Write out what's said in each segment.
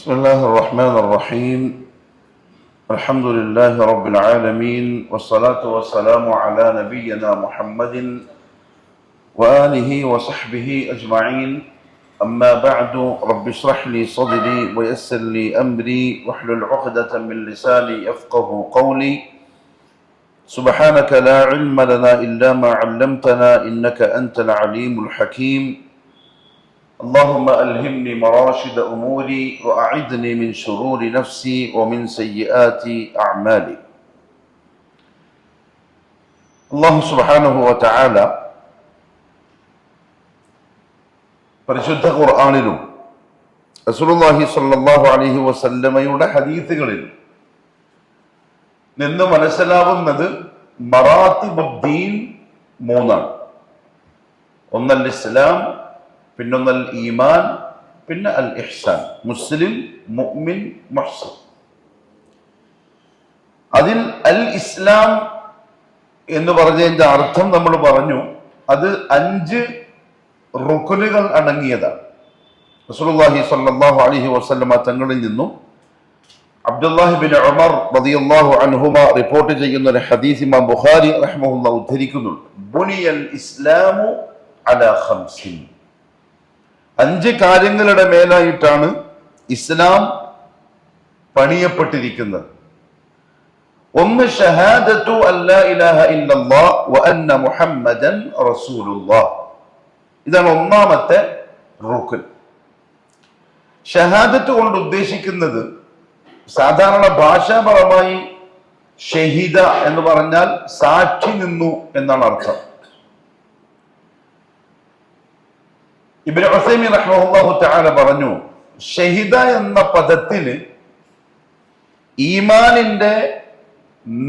بسم الله الرحمن الرحيم. الحمد لله رب العالمين، والصلاة والسلام على نبينا محمد وآله وصحبه أجمعين. أما بعد، رب اشرح لي صدري ويسر لي أمري واحلل عقدة من لساني يفقه قولي. سبحانك لا علم لنا إلا ما علمتنا إنك أنت العليم الحكيم. اللهم ألهمني مراشد أموري وأعذني من شرور نفسي ومن سيئات أعمالي. الله سبحانه وتعالى പരിശുദ്ധ ഖുർആനിലും റസൂലുള്ളാഹി സ്വല്ലല്ലാഹു അലൈഹി വസല്ലമയുടെ ഹദീസുകളിൽ നിന്ന് മനസ്സിലാവുന്നത് മറാത്തിബുദ്ദീൻ മൂന്നാണ്. ഒന്നൽ ഇസ്ലാം, പിന്നൊന്നൽ ഈമാൻ, പിന്നെ അൽ ഇഹ്സാൻ. മുസ്ലിം, മുഅ്മിൻ, മുഹ്സിൻ. അതിൽ അൽ ഇസ്ലാം എന്ന് പറഞ്ഞതിന്റെ അർത്ഥം നമ്മൾ പറഞ്ഞു. അത് 5 റുക്നുകൾ അടങ്ങിയതാണ്. റസൂലുള്ളാഹി സ്വല്ലല്ലാഹു അലൈഹി വസല്ലമ തങ്ങളിൽ നിന്നും അബ്ദുല്ലാഹി ബിൻ ഉമർ റളിയല്ലാഹു അൻഹുമ റിപ്പോർട്ട് ചെയ്യുന്ന ഒരു ഹദീസ് ഇമാം ബുഖാരി റഹ്മഹുല്ലാഹു ഉദ്ധരിക്കുന്നുണ്ട്. ബുനിയൽ ഇസ്ലാമു അലാ ഖംസിൻ. 5 കാര്യങ്ങളുടെ മേലായിട്ടാണ് ഇസ്ലാം പണിയപ്പെട്ടിരിക്കുന്നത്. ഒന്ന് ഷഹാദത്തു അല്ലാ ഇലാഹ ഇല്ലല്ലാഹ് വ അന്ന മുഹമ്മദൻ റസൂലുള്ളാഹ്. ഇതാണ് ഒന്നാമത്തെ റുക്ൻ. ഷഹാദത്ത് കൊണ്ട് ഉദ്ദേശിക്കുന്നത് സാധാരണ ഭാഷാപരമായി ഷഹീദ എന്ന് പറഞ്ഞാൽ സാക്ഷി നിന്നു എന്നാണ് അർത്ഥം. ഇബ്നു ഉസൈമീൻ റഹ്മഹുല്ലാഹു തആല പറഞ്ഞു, ഷഹീദ എന്ന പദത്തിന് ഈമാനിന്റെ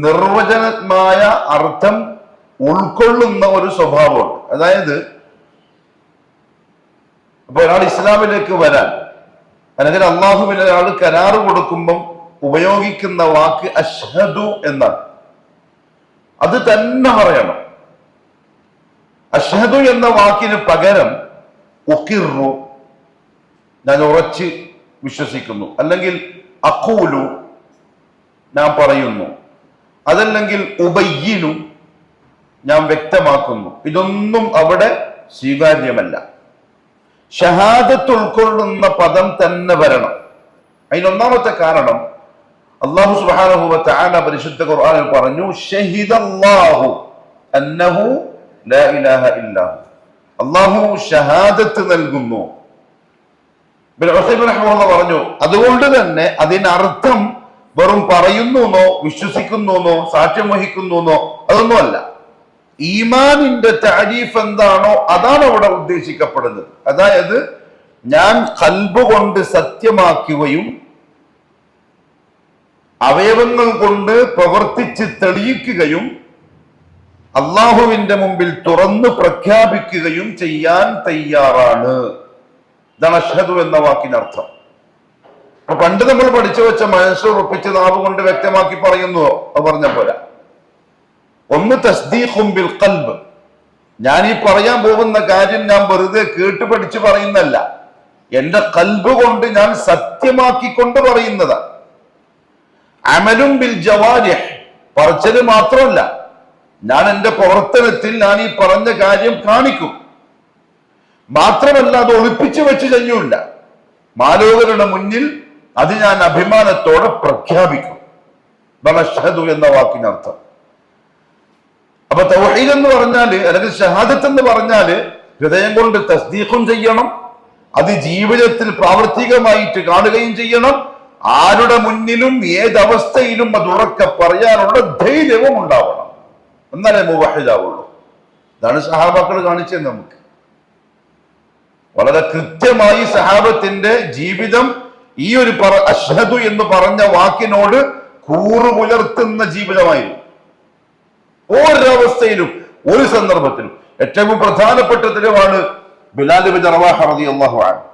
നിർവചനമായ അർത്ഥം ഉൾക്കൊള്ളുന്ന ഒരു സ്വഭാവമുണ്ട്. അതായത് അപ്പൊ ഒരാൾ ഇസ്ലാമിലേക്ക് വരാൻ അല്ലെങ്കിൽ അള്ളാഹുവിന് ഒരാൾ കരാറ് കൊടുക്കുമ്പം ഉപയോഗിക്കുന്ന വാക്ക് അഷ്ഹദു എന്നാണ്. അത് തന്നെ പറയണം. അഷ്ഹദു എന്ന വാക്കിന് പകരം ഉഖിറു, ഞാൻ ഉറച്ച് വിശ്വസിക്കുന്നു, അല്ലെങ്കിൽ അഖൂലു, ഞാൻ പറയുന്നു, അതല്ലെങ്കിൽ ഉബയ്യിനു, ഞാൻ വ്യക്തമാക്കുന്നു. ഇതൊന്നും അവിടെ സ്വീകാര്യമല്ല. ഷഹാദത്ത് ഉൾക്കൊള്ളുന്ന പദം തന്നെ വരണം. അതിനൊന്നാമത്തെ കാരണം അല്ലാഹു സുബ്ഹാനഹു വ തആല പരിശുദ്ധ ഖുർആനിൽ പറഞ്ഞു, ഷഹിദല്ലാഹു അന്നഹു ലാ ഇലാഹ ഇല്ലഹു. അല്ലാഹു ഷഹാദത്ത് നൽകുന്നു. ഇബ്നു ഉസൈമീൻ റഹ്മഹുല്ലാഹ് പറഞ്ഞു, അതുകൊണ്ട് തന്നെ അതിനർത്ഥം വെറും പറയുന്നുവെന്നോ വിശ്വസിക്കുന്നുവെന്നോ സാക്ഷ്യം വഹിക്കുന്നുവെന്നോ അതൊന്നുമല്ല. ഈമാനിന്റെ താരീഫ് എന്താണോ അതാണ് അവിടെ ഉദ്ദേശിക്കപ്പെടുന്നത്. അതായത് ഞാൻ ഖൽബ് കൊണ്ട് സത്യമാക്കുകയും അവയവങ്ങൾ കൊണ്ട് പ്രവർത്തിച്ച് തെളിയിക്കുകയും അള്ളാഹുവിന്റെ മുമ്പിൽ തുറന്നു പ്രഖ്യാപിക്കുകയും ചെയ്യാൻ തയ്യാറാണ്. ഇതാണ് അഷ്ഹദു എന്ന വാക്കിനർത്ഥം. അപ്പൊ പണ്ട് നമ്മൾ പഠിച്ചു വെച്ച മനസ്സുറപ്പിച്ച് നാവ് കൊണ്ട് വ്യക്തമാക്കി പറയുന്നുവോ അത് പറഞ്ഞ പോരാ. ഒന്ന് തസ്ദീഖും ബിൽ ഖൽബ്, ഞാൻ ഈ പറയാൻ പോകുന്ന കാര്യം ഞാൻ വെറുതെ കേട്ട് പഠിച്ചു പറയുന്നല്ല, എന്റെ ഖൽബ് കൊണ്ട് ഞാൻ സത്യമാക്കിക്കൊണ്ട് പറയുന്നതാണ്. അമലും ബിൽ ജവാരിഹ്, പറച്ചല് മാത്രമല്ല, ഞാൻ എന്റെ പ്രവർത്തനത്തിൽ ഞാൻ ഈ പറഞ്ഞ കാര്യം കാണിക്കും. മാത്രമല്ല അത് ഒളിപ്പിച്ചു വെച്ച് ചെയ്യൂല, മാലോകരുടെ മുന്നിൽ അത് ഞാൻ അഭിമാനത്തോടെ പ്രഖ്യാപിക്കും. അഷ്ഹദു എന്ന വാക്കിനർത്ഥം. അപ്പൊ തൗഹീദ് എന്ന് പറഞ്ഞാല് അല്ലെങ്കിൽ ഷഹാദത്ത് എന്ന് പറഞ്ഞാല് ഹൃദയം കൊണ്ട് തസ്ദീഖും ചെയ്യണം, അത് ജീവിതത്തിൽ പ്രാവർത്തികമായിട്ട് കാണുകയും ചെയ്യണം. ആരുടെ മുന്നിലും ഏതവസ്ഥയിലും അത് ഉറക്കെ പറയാനുള്ള ധൈര്യവും ഉണ്ടാവണം. എന്നാലേ മുവഹിദാവുള്ളൂ. ഇതാണ് സഹാബാക്കൾ കാണിച്ചത് നമുക്ക്. വളരെ കൃത്യമായി സഹാബത്തിന്റെ ജീവിതം ഈ ഒരു അഷ്ഹദു എന്ന് പറഞ്ഞ വാക്കിനോട് കൂറു പുലർത്തുന്ന ജീവിതമായിരുന്നു. ഒരവസ്ഥയിലും ഒരു സന്ദർഭത്തിലും. ഏറ്റവും പ്രധാനപ്പെട്ട തെളിവാണ് ബിലാൽ ബിൻ റവാഹ റളിയല്ലാഹു അൻഹു.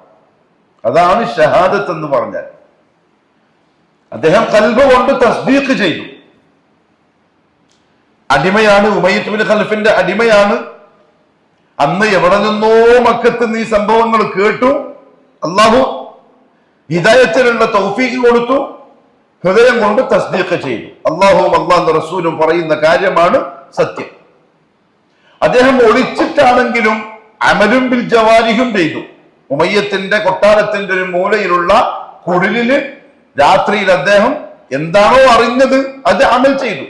അതാണ് ഷഹാദത്ത് എന്ന് പറഞ്ഞാൽ. അദ്ദേഹം ഖൽബ് കൊണ്ട് തസ്ദീഖ് ചെയ്തു. അടിമയാണ്, ഉമയ്യത്ത് ബിൻ ഖൽഫിന്റെ അടിമയാണ്. അന്ന് എവിടെ നിന്നോ മക്കത്ത് ഈ സംഭവങ്ങൾ കേട്ടു. അല്ലാഹു ഹിദായത്തിനുള്ള തൗഫീഖ് കൊടുത്തു, ഹൃദയം കൊണ്ട് തസ്ദീഖ് ചെയ്തു. അല്ലാഹുവും അല്ലാഹുവിന്റെ റസൂലും പറയുന്ന കാര്യമാണ് സത്യം. അദ്ദേഹം ഒളിച്ചിട്ടാണെങ്കിലും അമലും ബിൽ ജവാരിഹും ചെയ്തു. ഉമയ്യത്തിന്റെ കൊട്ടാരത്തിന്റെ ഒരു മൂലയിലുള്ള കുടിലില് രാത്രിയിൽ അദ്ദേഹം എന്താണോ അറിഞ്ഞത് അത് അമൽ ചെയ്തു.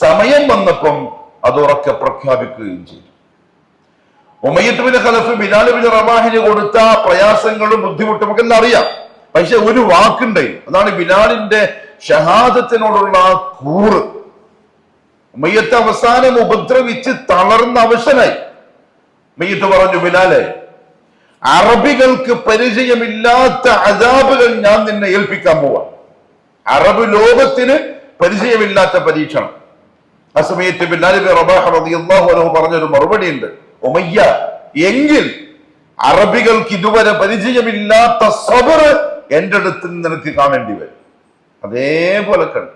സമയം വന്നപ്പം അത് ഉറക്കെ പ്രഖ്യാപിക്കുകയും ചെയ്തു. ഉമയ്യത്ത് ബിൻ ഖലഫ് ബിലാൽ ബിൻ റബാഹിന് കൊടുത്ത പ്രയാസങ്ങളും ബുദ്ധിമുട്ടും ഒക്കെ എല്ലാം അറിയാം. പക്ഷെ ഒരു വാക്കുണ്ടായി, അതാണ് ബിലാലിന്റെ ഷഹാദത്തിനോടുള്ള ആ കൂറ്. ഉമയ്യത്ത് അവസാനം ഉപദ്രവിച്ച് തളർന്ന അവശനായി. ഉമയ്യത്ത് പറഞ്ഞു, ബിലാലെ, അറബികൾക്ക് പരിചയമില്ലാത്ത അദാബുകൾ ഞാൻ നിന്നെ ഏൽപ്പിക്കാൻ പോവാം. അറബ് ലോകത്തിന് പരിചയമില്ലാത്ത പരീക്ഷണം. ആ സമയത്ത് ബിലാൽ ബിൻ റബാഹ് റളിയല്ലാഹു അൻഹു പറഞ്ഞൊരു മറുപടി ഉണ്ട്, ഉമയ്യ, എങ്കിൽ അറബികൾക്ക് ഇതുവരെ പരിചയമില്ലാത്ത സബർ എന്റെ അടുത്ത് നിനക്ക് കാണേണ്ടി വരും. അതേപോലെ കണ്ടു.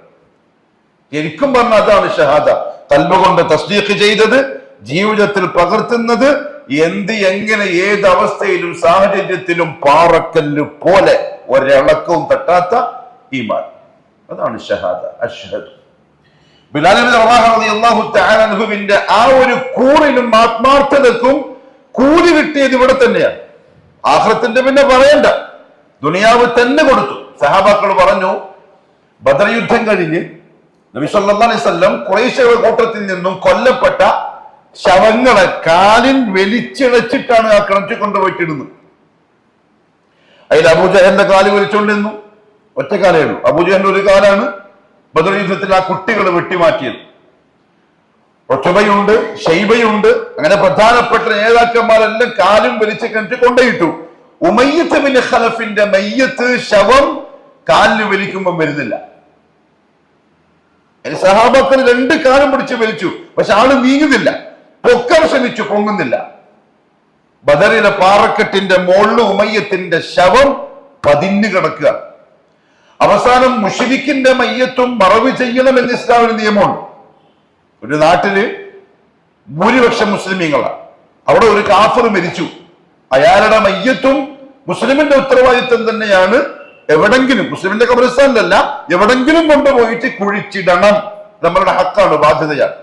ശരിക്കും പറഞ്ഞ അതാണ് ഷഹാദ. ഖൽബ് കൊണ്ട് തസ്ദീഖ് ചെയ്തത്, ജീവിതത്തിൽ പകർത്തുന്നത്, എന്ത് എങ്ങനെ ഏത് അവസ്ഥയിലും സാഹചര്യത്തിലും പാറക്കല്ല് പോലെ ഒരിളക്കവും തട്ടാത്ത ഈമാൻ. അതാണ് ഷഹാദ. അഷ്ഹദു. ബിലാൽ ബിൻ റബാഹ് റളിയല്ലാഹു തആല അൻഹുവിന്റെ ആ ഒരു കൂറിനും ആത്മാർത്ഥതക്കും കൂലി കിട്ടിയത് ഇവിടെ തന്നെയാണ്. ആഖിറത്തിന്റെ പിന്നെ പറയണ്ട, ദുനിയാവ് തന്നെ കൊടുത്തു. സഹാബാക്കൾ പറഞ്ഞു, ബദർ യുദ്ധം കഴിഞ്ഞ് നബി സല്ലല്ലാഹു അലൈഹി വസല്ലം ഖുറൈശ് കൂട്ടത്തിൽ നിന്നും കൊല്ലപ്പെട്ട ശവങ്ങളെ കാലിൽ വലിച്ചിഴച്ചിട്ടാണ് ആ കിണറ്റിൽ കൊണ്ടുപോയിട്ടിടുന്നത്. അതിൽ അബൂജഹലിന്റെ കാല് വലിച്ചുകൊണ്ടിരുന്നു. ഒറ്റക്കാലേ ഉള്ളൂ. അബൂജഹലിന്റെ ഒരു കാലാണ് ബദർ യുദ്ധത്തിൽ ആ കുട്ടികൾ വെട്ടിമാറ്റിയത്. ഉത്ബയുണ്ട്, ഷൈബയുണ്ട്, അങ്ങനെ പ്രധാനപ്പെട്ട നേതാക്കന്മാരെല്ലാം കാലും വലിച്ച് കിണറ്റിൽ കൊണ്ടുപോയിട്ടു. ഉമയ്യത്ത് ബിൻ ഖലഫിന്റെ മയ്യത്ത് ശവം കാലിന് വലിക്കുമ്പോൾ വരുന്നില്ല. സഹാബാക്കൾ രണ്ട് കാലം പിടിച്ച് വലിച്ചു, പക്ഷെ ആള് നീങ്ങുന്നില്ല. പൊക്കാൻ ശ്രമിച്ചു, പൊങ്ങുന്നില്ല. ബദറിലെ പാറക്കെട്ടിന്റെ മുകളിൽ ഉമയ്യത്തിന്റെ ശവം പതിഞ്ഞു കിടക്കുക. അവസാനം മുശ്രിക്കിന്റെ മയ്യത്തും മറവ് ചെയ്യണമെന്ന് ഇസ്ലാമിന് നിയമമുണ്ട്. ഒരു നാട്ടില് ഭൂരിപക്ഷം മുസ്ലിമീങ്ങളാണ്. അവിടെ ഒരു കാഫർ മരിച്ചു, അയാളുടെ മയ്യത്തും മുസ്ലിമിന്റെ ഉത്തരവാദിത്വം തന്നെയാണ്. എവിടെങ്കിലും, മുസ്ലിമിന്റെ ഖബറിസ്ഥാനിലല്ല, എവിടെങ്കിലും കൊണ്ടുപോയിട്ട് കുഴിച്ചിടണം. നമ്മളുടെ ഹക്കാണ്, ബാധ്യതയാണ്.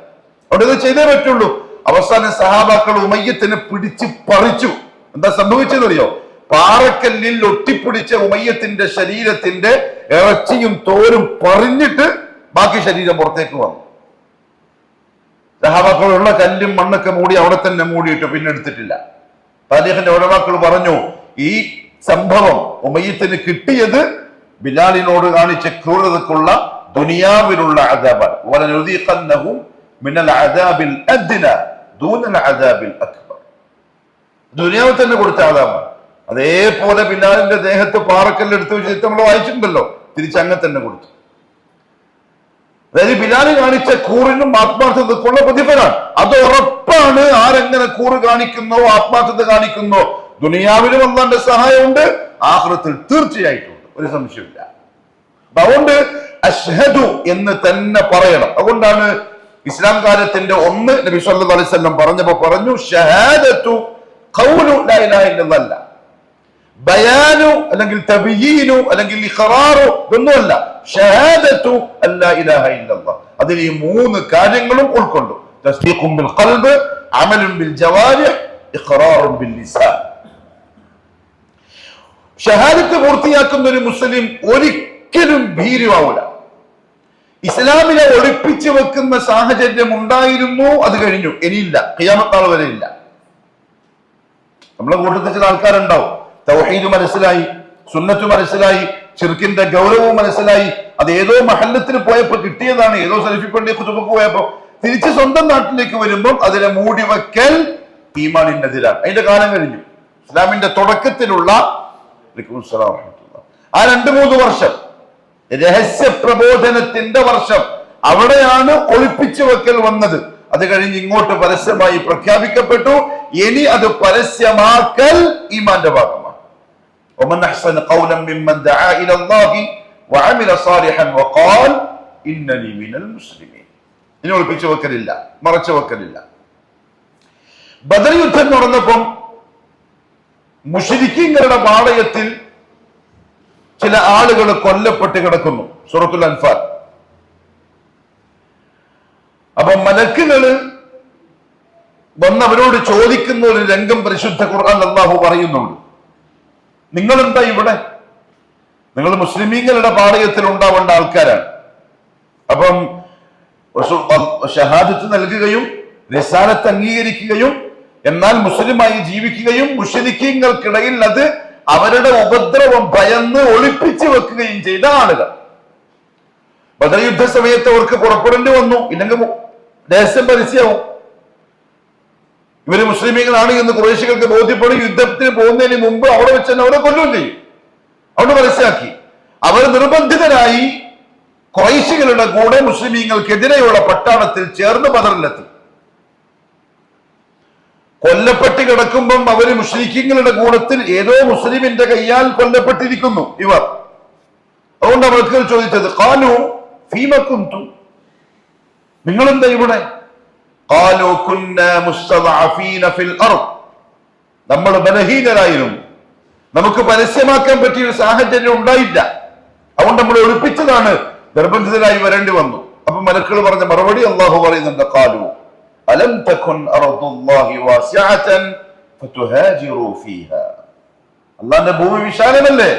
അവിടെ ഇത് ചെയ്തേ പറ്റുള്ളൂ. അവസാനം സഹാബാക്കൾ ഉമയ്യത്തിനെ പിടിച്ച് പറിച്ചു. എന്താ സംഭവിച്ചതെന്നറിയോ? പാറക്കല്ലിൽ ഒട്ടിപ്പിടിച്ച ഉമയ്യത്തിന്റെ ശരീരത്തിന്റെ ഇറച്ചിയും തോലും പറഞ്ഞിട്ട് ബാക്കി ശരീരം പുറത്തേക്ക് വന്നു. സഹാബാക്കളുള്ള കല്ലും മണ്ണൊക്കെ മൂടി അവിടെ തന്നെ മൂടിയിട്ട് പിന്നെ എടുത്തിട്ടില്ല. താരീഖിന്റെ ഉലമാക്കൾ പറഞ്ഞു, ഈ സംഭവം ഉമയ്യത്തിന് കിട്ടിയത് ബിലാലിനോട് കാണിച്ച ക്രൂരതക്കുള്ള ദുനിയാവിലുള്ള അദാബാണ്. വലനുദീഖന്നഹും മിനൽ അദാബിൽ അദ്ന ദൂനൽ അദാബിൽ അക്ബർ. ദുനിയാവിൽ തന്നെ കൊടുത്ത അദാബാണ്. അതേപോലെ ബിലാലിന്റെ ദേഹത്ത് പാറക്കല്ല് എടുത്തു വെച്ചിട്ട് നമ്മൾ വായിച്ചിട്ടുണ്ടല്ലോ, തിരിച്ചങ്ങനെ തന്നെ കൊടുത്തു. അതായത് ബിലാൽ കാണിച്ച കൂറിനും ആത്മാർത്ഥതക്കുള്ള പ്രതിഫലമാണ്. അത് ഉറപ്പാണ്. ആരെങ്ങനെ കൂറ് കാണിക്കുന്നോ, ആത്മാർത്ഥത കാണിക്കുന്നോ, ദുനിയാവിലും അല്ലാഹുവിന്റെ സഹായമുണ്ട്, ആഖിറത്തിൽ തീർച്ചയായിട്ടും ഒരു സംശയമില്ല. അതുകൊണ്ട് അഷ്ഹദു എന്ന് തന്നെ പറയണം. അതുകൊണ്ടാണ് ഇസ്ലാം കാര്യത്തിന്റെ ഒന്ന് നബി സല്ലല്ലാഹു അലൈഹി വസല്ലം പറഞ്ഞപ്പോ പറഞ്ഞു, ഷഹാദത്തു ഖൗലു ലാ ഇലാഹ ഇല്ലല്ലാഹ്, ബയാനു അല്ലെങ്കിൽ തബയീനു അല്ലെങ്കിൽ ഇഖ്റാറു ഇതൊന്നുമല്ല. ഷഹാദത്തു അല്ലാ ഇലാഹ ഇല്ലല്ലാഹ്, അതിൽ ഈ മൂന്ന് കാര്യങ്ങളും ഉൾക്കൊണ്ടു. തസ്ദീഖും ബിൽ ഖൽബ്, അമലുൻ ബിൽ ജവാരിഹ്, ഇഖ്റാറുൻ ബിൽ ലിസാൻ. ഷഹാദത്ത് പൂർത്തിയാക്കുന്ന ഒരു മുസ്ലിം ഒരിക്കലും ഭീരുവാവില്ല. ഇസ്ലാമിനെ ഒളിപ്പിച്ചു വെക്കുന്ന സാഹചര്യം ഉണ്ടായിരുന്നു, അത് കഴിഞ്ഞു, ഇനിയില്ല, ഖിയാമത്ത് നാൾ വരെ ഇല്ല. നമ്മളെ കൂട്ടത്തിൽ ചില ആൾക്കാരുണ്ടാവും, തൗഹീദ് മനസ്സിലായി, സുന്നത്ത് മനസ്സിലായി, ശിർക്കിന്റെ ഗൗരവവും മനസ്സിലായി, അത് ഏതോ മഹല്ലത്തിന് പോയപ്പോ കിട്ടിയതാണ്, ഏതോ സലഫിപ്പള്ളി കുതുബക്ക് പോയപ്പോ തിരിച്ച് സ്വന്തം നാട്ടിലേക്ക് വരുമ്പോൾ അതിനെ മൂടിവെക്കൽ ഈമാനിനെതിരാണ്. അതിന്റെ കാലം കഴിഞ്ഞു. ഇസ്ലാമിന്റെ തുടക്കത്തിലുള്ള ആ 2-3 വർഷം രഹസ്യ പ്രബോധനത്തിന്റെ വർഷം, അവിടെയാണ് ഒളിപ്പിച്ചു വെക്കൽ വന്നത്. അത് കഴിഞ്ഞ് ഇങ്ങോട്ട് പരസ്യമായി പ്രഖ്യാപിക്കപ്പെട്ടു. ഇനി അത് പരസ്യമാക്കൽ ഈമാന്റെ ഭാഗമാണ്. ومن احسن قولا ممن دعا الى الله وعمل صالحا وقال انني من المسلمين. ഇനി ഒളിപ്പിച്ചു വെക്കലില്ല, മറച്ചു വെക്കലില്ല. ബദർ യുദ്ധം നടന്നപ്പം മുശ്രിക്കീങ്ങളുടെ പാളയത്തിൽ ചില ആളുകൾ കൊല്ലപ്പെട്ട് കിടക്കുന്നു. സൂറത്തുൽ അൻഫാൽ. അപ്പൊ മലക്കുകള് വന്നവരോട് ചോദിക്കുന്ന ഒരു രംഗം പരിശുദ്ധ ഖുർആൻ അല്ലാഹു പറയുന്നുണ്ട്. നിങ്ങളെന്താ ഇവിടെ? നിങ്ങൾ മുസ്ലിമീങ്ങളുടെ പാളയത്തിൽ ഉണ്ടാവേണ്ട ആൾക്കാരാണ്. അപ്പം ഷഹാദത്ത് നൽകുകയും റിസാലത്ത് അംഗീകരിക്കുകയും എന്നാൽ മുസ്ലിമായി ജീവിക്കുകയും മുശ്രിക്കീങ്ങൾക്കിടയിൽ അത് അവരുടെ ഉപദ്രവം ഭയന്ന് ഒളിപ്പിച്ചു വെക്കുകയും ചെയ്ത ആളുകൾ. ബദർ യുദ്ധ സമയത്ത് അവർക്ക് പുറപ്പെടേണ്ടി വന്നു, ഇല്ലെങ്കിൽ രഹസ്യം പരസ്യമാവും. ഇവര് മുസ്ലിമീങ്ങളാണ് എന്ന് ഖുറൈശികൾക്ക് ബോധ്യപ്പെടും. യുദ്ധത്തിന് പോകുന്നതിന് മുമ്പ് അവിടെ വെച്ച് തന്നെ അവരെ കൊല്ലുകയും ചെയ്യും. അവിടെ മനസ്സിലാക്കി അവർ നിർബന്ധിതരായി ഖുറൈശികളുടെ കൂടെ മുസ്ലിമീങ്ങൾക്കെതിരെയുള്ള പട്ടാളത്തിൽ ചേർന്ന് ബദറിലെത്തി. കൊല്ലപ്പെട്ട് കിടക്കുമ്പം അവര് മുസ്ലിങ്ങളുടെ കൂടത്തിൽ ഏതോ മുസ്ലിമിന്റെ കയ്യാൽ കൊല്ലപ്പെട്ടിരിക്കുന്നു ഇവർ. അതുകൊണ്ട് അവർക്ക് ചോദിച്ചത് ഖാലു ഫീമ കുന്തും, നിങ്ങളെന്താ ഇവിടെ? ഖാലു കുന്നാ മുസ്തദഅഫീന ഫിൽ അർദ്, നമ്മൾ ബലഹീനരായിരുന്നു, നമുക്ക് പരസ്യമാക്കാൻ പറ്റിയ ഒരു സാഹചര്യം ഉണ്ടായില്ല, അതുകൊണ്ട് നമ്മൾ ഒളിപ്പിച്ചതാണ്, നിർബന്ധിതരായി വരേണ്ടി വന്നു. അപ്പൊ മലക്കുകൾ പറഞ്ഞ മറുപടി അല്ലാഹു പറയുന്നുണ്ട്, ഖാലു അലം തകുൻ അർദുല്ലാഹി വാസിഅതൻ ഫതുഹാജിറു ഫീഹാ, അല്ലാഹുവിന്റെ ഭൂമി വിശാലമല്ലേ,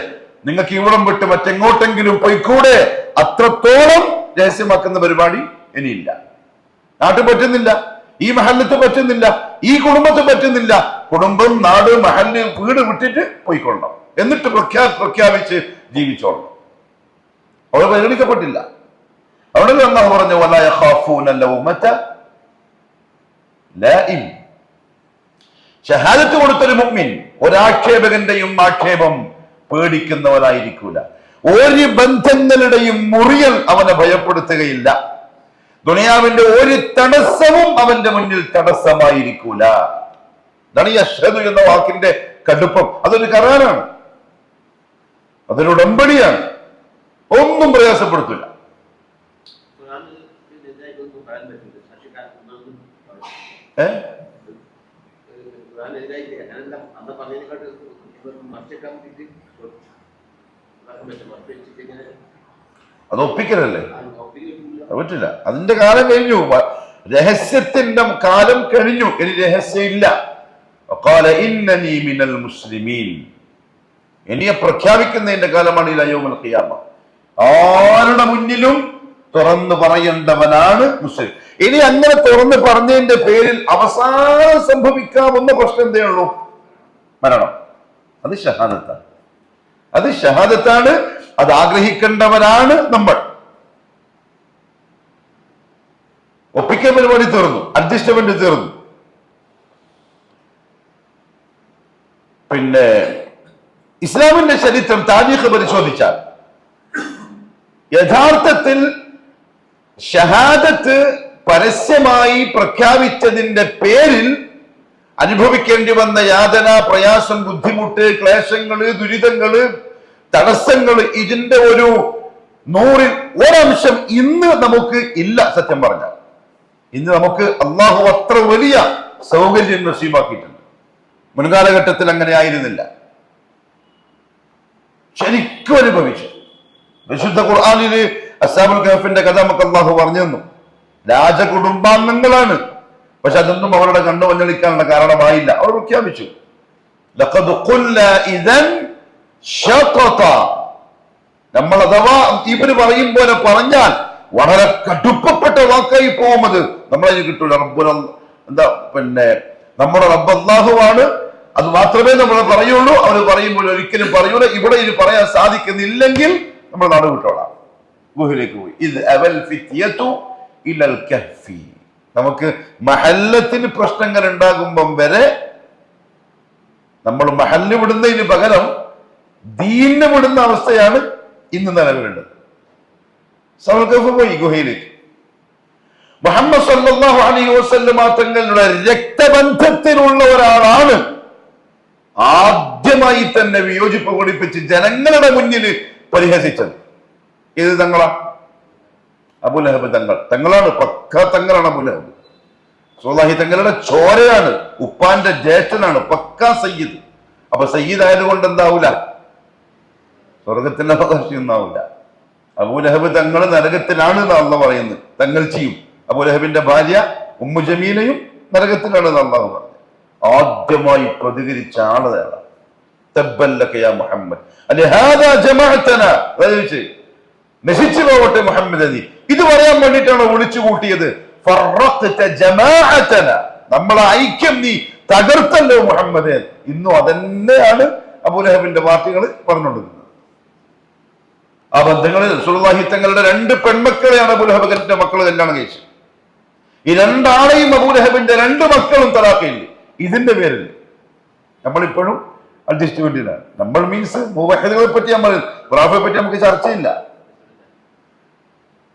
നിങ്ങൾക്ക് ഇവിടം വിട്ട് മറ്റെങ്ങോട്ടെങ്കിലും പോയിക്കൂടെ? അത്രത്തോളം രഹസ്യമാക്കുന്ന പരിപാടി ഇനിയില്ല. നാട്ടിൽ പറ്റുന്നില്ല, ഈ മഹല്ലത്ത് പറ്റുന്നില്ല, ഈ കുടുംബത്ത് പറ്റുന്നില്ല. കുടുംബം, നാട്, മഹല്ല്, വീട് വിട്ടിട്ട് പോയിക്കൊള്ളണം, എന്നിട്ട് പ്രഖ്യാപിച്ച് ജീവിച്ചോളണം. അവിടെ പരിഗണിക്കപ്പെട്ടില്ല. അവിടെ അല്ലാഹു പറഞ്ഞു വലാ യഖാഫൂന ലൗമത ലായിം. ഷഹാദത്ത് കൊടുത്തൊരു മുഅ്മിൻ ഒരാക്ഷേപകന്റെയും ആക്ഷേപം പേടിക്കുന്നവനായിരിക്കൂല. ഒരു ബന്ധങ്ങളുടെയും മുറിയൽ അവനെ ഭയപ്പെടുത്തുകയില്ല. ദുനിയാവിന്റെ ഒരു തടസ്സവും അവന്റെ മുന്നിൽ തടസ്സമായിരിക്കൂല. ഇതാണ് ഈ അഷ്ഹദു എന്ന വാക്കിന്റെ കടുപ്പം. അതൊരു കരാറാണ്, അതൊരു ഉടമ്പടിയാണ്, ഒന്നും പ്രയാസപ്പെടുത്തില്ല. അത് ഒപ്പിക്കലല്ലേ, പറ്റില്ല. അതിന്റെ കാലം കഴിഞ്ഞു, രഹസ്യത്തിന്റെ കാലം കഴിഞ്ഞു, ഇനി രഹസ്യം ഇല്ല. ഇനിയെ പ്രഖ്യാപിക്കുന്നതിന്റെ കാലമാണ് ഇലാ യൗമുൽ ഖിയാമ. ആരുടെ മുന്നിലും തുറന്നു പറയേണ്ടവനാണ് മുസ്ലിം. ഇനി അങ്ങനെ തുറന്ന് പറഞ്ഞതിന്റെ പേരിൽ അവസാനം സംഭവിക്കാവുന്ന പ്രശ്നം എന്തേ ഉള്ളൂ? മരണം. അത് ഷഹാദത്താണ്, അത് ഷഹാദത്താണ്. അത് ആഗ്രഹിക്കേണ്ടവരാണ് നമ്മൾ. ഒപ്പിക്കൽ പരിപാടി തീർന്നു, അഡ്ജസ്റ്റ്മെന്റ് തീർന്നു. പിന്നെ ഇസ്ലാമിന്റെ ചരിത്രം, താരീഖ് പരിശോധിച്ചാൽ യഥാർത്ഥത്തിൽ ഷഹാദത്ത് പരസ്യമായി പ്രഖ്യാപിച്ചതിന്റെ പേരിൽ അനുഭവിക്കേണ്ടി വന്ന യാതന, പ്രയാസം, ബുദ്ധിമുട്ട്, ക്ലേശങ്ങള്, ദുരിതങ്ങള്, തടസ്സങ്ങള്, ഇതിന്റെ ഒരു 100ൽ 1 ഇന്ന് നമുക്ക് ഇല്ല. സത്യം പറഞ്ഞാൽ ഇന്ന് നമുക്ക് അള്ളാഹു അത്ര വലിയ സൗകര്യം നസീബാക്കിയിട്ടുണ്ട്. മുൻകാലഘട്ടത്തിൽ അങ്ങനെ ആയിരുന്നില്ല. ശരിക്കും അനുഭവിച്ചു. വിശുദ്ധ ഖുർആനില് അസ്ഹാബുൽ കഹഫിന്റെ കഥ നമുക്ക് അള്ളാഹു പറഞ്ഞു തന്നു. രാജകുടുംബാംഗങ്ങളാണ്, പക്ഷെ അതൊന്നും അവരുടെ കണ്ണു മഞ്ഞളിക്കാനുള്ള കാരണമായില്ല. അവർ പ്രഖ്യാപിച്ചു, ലഖദ് ഖുൽനാ ഇദൻ ശതത, നമ്മൾ അഥവാ ഇവര് പറയും പോലെ പറഞ്ഞാൽ വളരെ കടുപ്പപ്പെട്ട വാക്കായി പോകും. അത് നമ്മളതിന് കിട്ടൂല. റബ്ബുൽ പിന്നെ നമ്മുടെ റബ്ബ് അല്ലാഹുവാണ്, അത് മാത്രമേ നമ്മൾ പറയുള്ളൂ. അവർ പറയുമ്പോൾ ഒരിക്കലും പറയൂല. ഇവിടെ ഇത് പറയാൻ സാധിക്കുന്നില്ലെങ്കിൽ നമ്മൾ നാട് വിട്ടോളാം, ഗുഹയിലേക്ക് പോയി. ഇത് അവൽ ഫിത്യതു ഇലൽ കഹ്ഫി. നമുക്ക് മഹല്ലത്തിന് പ്രശ്നങ്ങൾ ഉണ്ടാകുമ്പം വരെ നമ്മൾ മഹല്ല് വിടുന്നതിന് പകരം ദീനിനെ വിടുന്ന അവസ്ഥയാണ് ഇന്ന് നിലവിലുള്ളത്. സൗൽഖഫ് പോയി ഗുഹയിലേക്ക്. മുഹമ്മദ് സല്ലല്ലാഹു അലൈഹി വസല്ലമ തങ്ങളുടെ രക്തബന്ധത്തിലുള്ള ഒരാളാണ് ആദ്യമായി തന്നെ വിയോജിപ്പ് പഠിപ്പിച്ച് ജനങ്ങളുടെ മുന്നിൽ പരിഹസിച്ചത്. ഏത് തങ്ങളാ? അബൂലഹബ് തങ്ങളാണ്. പക്ക തങ്ങളാണ് അബൂലഹബ്. റസൂലുള്ളാഹി തങ്ങളുടെ ചോരയാണ്, ഉപ്പാന്റെ ജ്യേഷ്ഠനാണ്, പക്ക സയ്യിദ്. അപ്പൊ സയ്യിദ് ആയതുകൊണ്ട് എന്താവൂല? സ്വർഗത്തിന്റെ അവകാശം ആവില്ല. അബൂലഹബ് തങ്ങൾ നരകത്തിലാണ് എന്നാണ് പറയുന്നത്. തങ്ങൾ ചെയ്യും. അബൂലഹബിന്റെ ഭാര്യ ഉമ്മു ജമീലയും നരകത്തിലാണ് അള്ളാഹു പറഞ്ഞത്. ആദ്യമായി പ്രതികരിച്ച ആളാണ് മുഹമ്മദ്, നശിച്ചു പോകട്ടെ മുഹമ്മദ് നീ. ഇത് പറയാൻ വേണ്ടിയിട്ടാണ് വിളിച്ചു കൂട്ടിയത്. നമ്മളെ ഐക്യം നീ തകർത്തല്ലോ മുഹമ്മദ്. ഇന്നും അതന്നെയാണ് അബൂലഹബിന്റെ പാർട്ടികൾ പറഞ്ഞുകൊണ്ടിരുന്നത്. ആ ബന്ധങ്ങളിൽ റസൂലുള്ളാഹി തങ്ങളുടെ 2 പെൺമക്കളെയാണ് അബൂലഹബിന്റെ മക്കൾ കല്യാണം കഴിച്ചത്. ഈ 2 ആളെയും അബൂലഹബിന്റെ 2 മക്കളും തലാഖില്ല. ഇതിന്റെ പേരിൽ നമ്മളിപ്പോഴും അഡ്ജസ്റ്റ്മെന്റിലാണ്. നമ്മൾ മീൻസ് മുവഹിദുകളെ പറ്റി, നമ്മൾ ഖുറാഫെ പറ്റി നമുക്ക് ചർച്ചയില്ല.